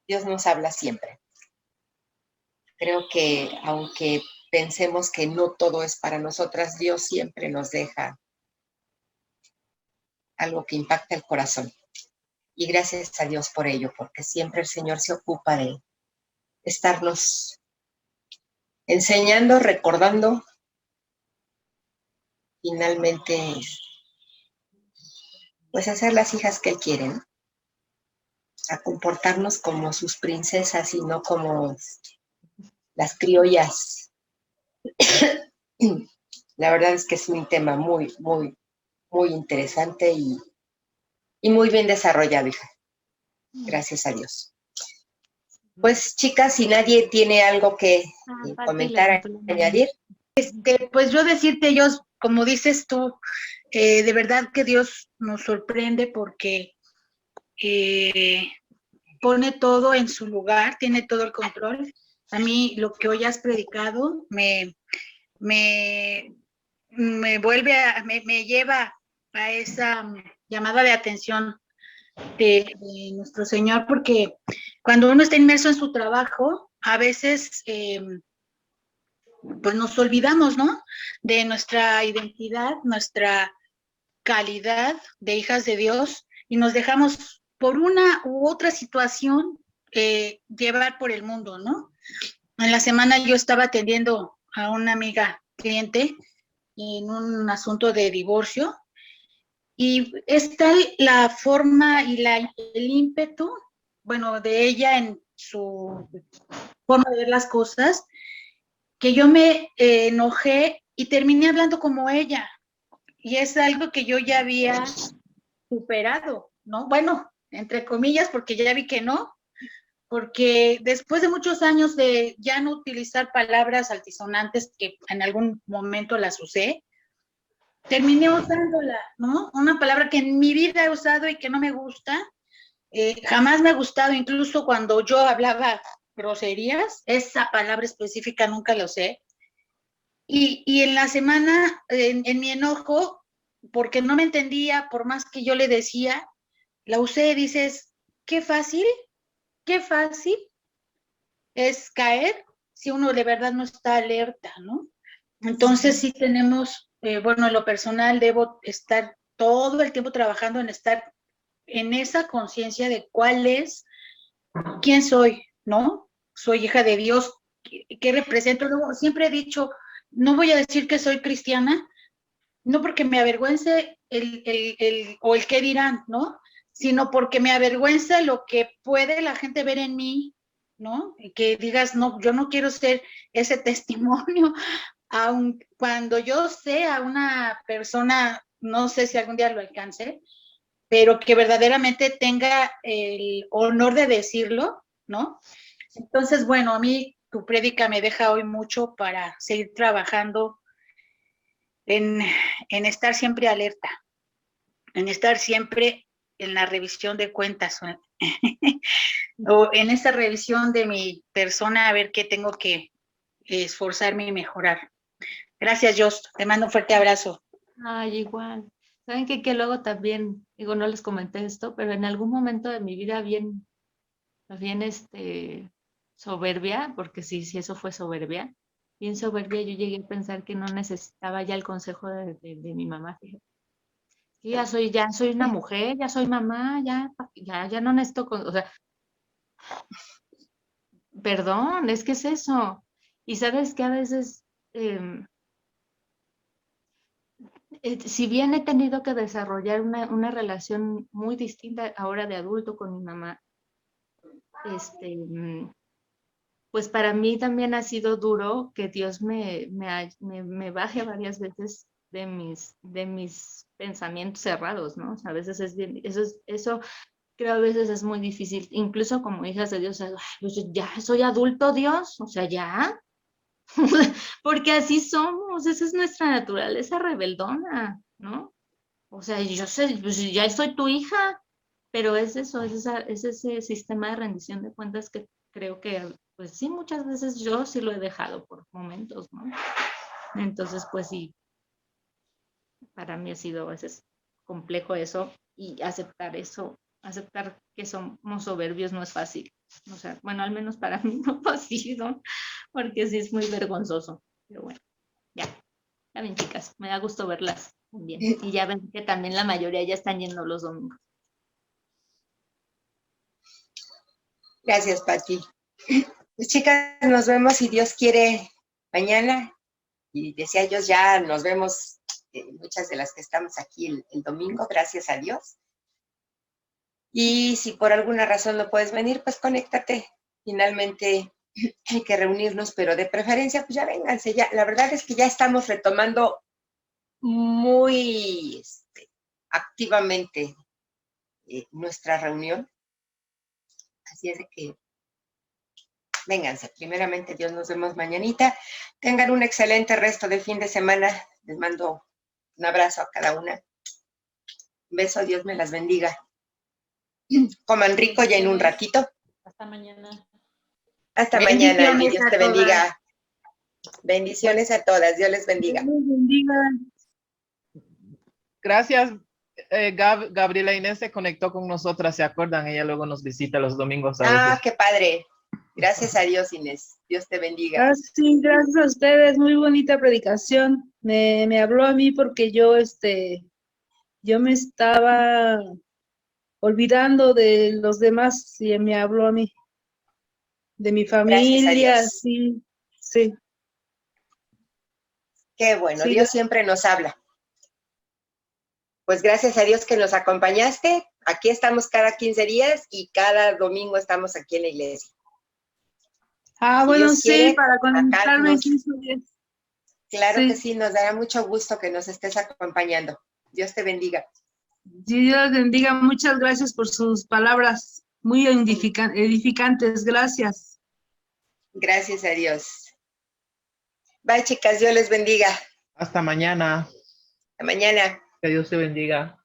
Dios nos habla siempre. Creo que aunque pensemos que no todo es para nosotras, Dios siempre nos deja algo que impacta el corazón. Y gracias a Dios por ello, porque siempre el Señor se ocupa de estarnos enseñando, recordando, finalmente, pues hacer las hijas que Él quiere, ¿no? A comportarnos como sus princesas y no como las criollas. La verdad es que es un tema muy, muy, muy interesante y muy bien desarrollado, hija. Gracias a Dios. Pues, chicas, si nadie tiene algo que comentar, añadir. Pues yo decirte, ellos, como dices tú, de verdad que Dios nos sorprende porque pone todo en su lugar, tiene todo el control. A mí lo que hoy has predicado me vuelve me lleva a esa llamada de atención de nuestro Señor, porque cuando uno está inmerso en su trabajo, a veces pues nos olvidamos, ¿no? De nuestra identidad, nuestra calidad de hijas de Dios y nos dejamos por una u otra situación llevar por el mundo, ¿no? En la semana yo estaba atendiendo a una amiga cliente en un asunto de divorcio y es tal la forma y el ímpetu, bueno, de ella en su forma de ver las cosas, que yo me enojé y terminé hablando como ella. Y es algo que yo ya había superado, ¿no? Bueno, entre comillas, porque ya vi que no, porque después de muchos años de ya no utilizar palabras altisonantes que en algún momento las usé, terminé usándola, ¿no? Una palabra que en mi vida he usado y que no me gusta, jamás me ha gustado, incluso cuando yo hablaba groserías, esa palabra específica nunca la usé. Y en la semana, en mi enojo, porque no me entendía, por más que yo le decía, la usé, dices, qué fácil es caer si uno de verdad no está alerta, ¿no? Entonces sí tenemos, bueno, en lo personal debo estar todo el tiempo trabajando en estar en esa conciencia de cuál es, quién soy, ¿no? Soy hija de Dios, ¿qué represento? Luego, siempre he dicho, no voy a decir que soy cristiana, no porque me avergüence o el qué dirán, ¿no? Sino porque me avergüenza lo que puede la gente ver en mí, ¿no? Y que digas, no, yo no quiero ser ese testimonio, aun cuando yo sea una persona, no sé si algún día lo alcance, pero que verdaderamente tenga el honor de decirlo, ¿no? Entonces, bueno, a mí tu prédica me deja hoy mucho para seguir trabajando en estar siempre alerta, en estar siempre en la revisión de cuentas o en esta revisión de mi persona, a ver qué tengo que esforzarme y mejorar. Gracias, Jos. Te mando un fuerte abrazo. Ay, igual. ¿Saben qué? Que luego también, digo, no les comenté esto, pero en algún momento de mi vida bien soberbia, porque sí, eso fue soberbia, bien soberbia, yo llegué a pensar que no necesitaba ya el consejo de mi mamá, fíjate. Sí, ya soy una mujer, ya soy mamá, ya no necesito, o sea, perdón, es que es eso. Y sabes que a veces, si bien he tenido que desarrollar una relación muy distinta ahora de adulto con mi mamá, pues para mí también ha sido duro que Dios me baje varias veces de mis pensamientos cerrados, ¿no? O sea, a veces es bien, eso creo a veces es muy difícil, incluso como hijas de Dios, "Ay, pues ya soy adulto, Dios, o sea, ya, porque así somos, esa es nuestra naturaleza rebeldona, ¿no? O sea, yo sé, pues ya soy tu hija, pero es eso, es ese sistema de rendición de cuentas que creo que, pues sí, muchas veces yo sí lo he dejado por momentos, ¿no? Entonces, pues sí, para mí ha sido a veces complejo eso y aceptar eso, aceptar que somos soberbios no es fácil. O sea, bueno, al menos para mí no ha sido, porque sí es muy vergonzoso. Pero bueno, ya, ya ven, chicas, me da gusto verlas también. Y ya ven que también la mayoría ya están yendo los domingos. Gracias, Pati. Pues chicas, nos vemos si Dios quiere mañana. Y decía yo, ya nos vemos muchas de las que estamos aquí el domingo, gracias a Dios. Y si por alguna razón no puedes venir, pues conéctate. Finalmente hay que reunirnos, pero de preferencia, pues ya vénganse. Ya, la verdad es que ya estamos retomando muy activamente nuestra reunión. Así es de que vénganse. Primeramente, Dios, nos vemos mañanita. Tengan un excelente resto de fin de semana. Les mando un abrazo a cada una. Un beso, Dios me las bendiga. Coman rico ya en un ratito. Hasta mañana. Hasta mañana y Bendiciones Dios a te todas. bendiga. Bendiciones a todas. Dios les bendiga. Dios les bendiga. Gracias, Gabriela Inés se conectó con nosotras, ¿se acuerdan? Ella luego nos visita los domingos a veces. Ah, qué padre. Gracias a Dios, Inés. Dios te bendiga. Ah, sí, gracias a ustedes, muy bonita predicación. Me habló a mí porque yo me estaba olvidando de los demás y me habló a mí, de mi familia, Dios. sí, sí. Qué bueno, Sí, Dios siempre nos habla. Pues gracias a Dios que nos acompañaste. Aquí estamos cada 15 días y cada domingo estamos aquí en la iglesia. Ah, Si bueno, Dios sí, quiere, para acá conectarme en nos- 15 días. Claro Sí. que sí, nos dará mucho gusto que nos estés acompañando. Dios te bendiga. Dios les bendiga, muchas gracias por sus palabras, muy edificantes, gracias. Gracias a Dios. Bye, chicas, Dios les bendiga. Hasta mañana. Hasta mañana. Que Dios te bendiga.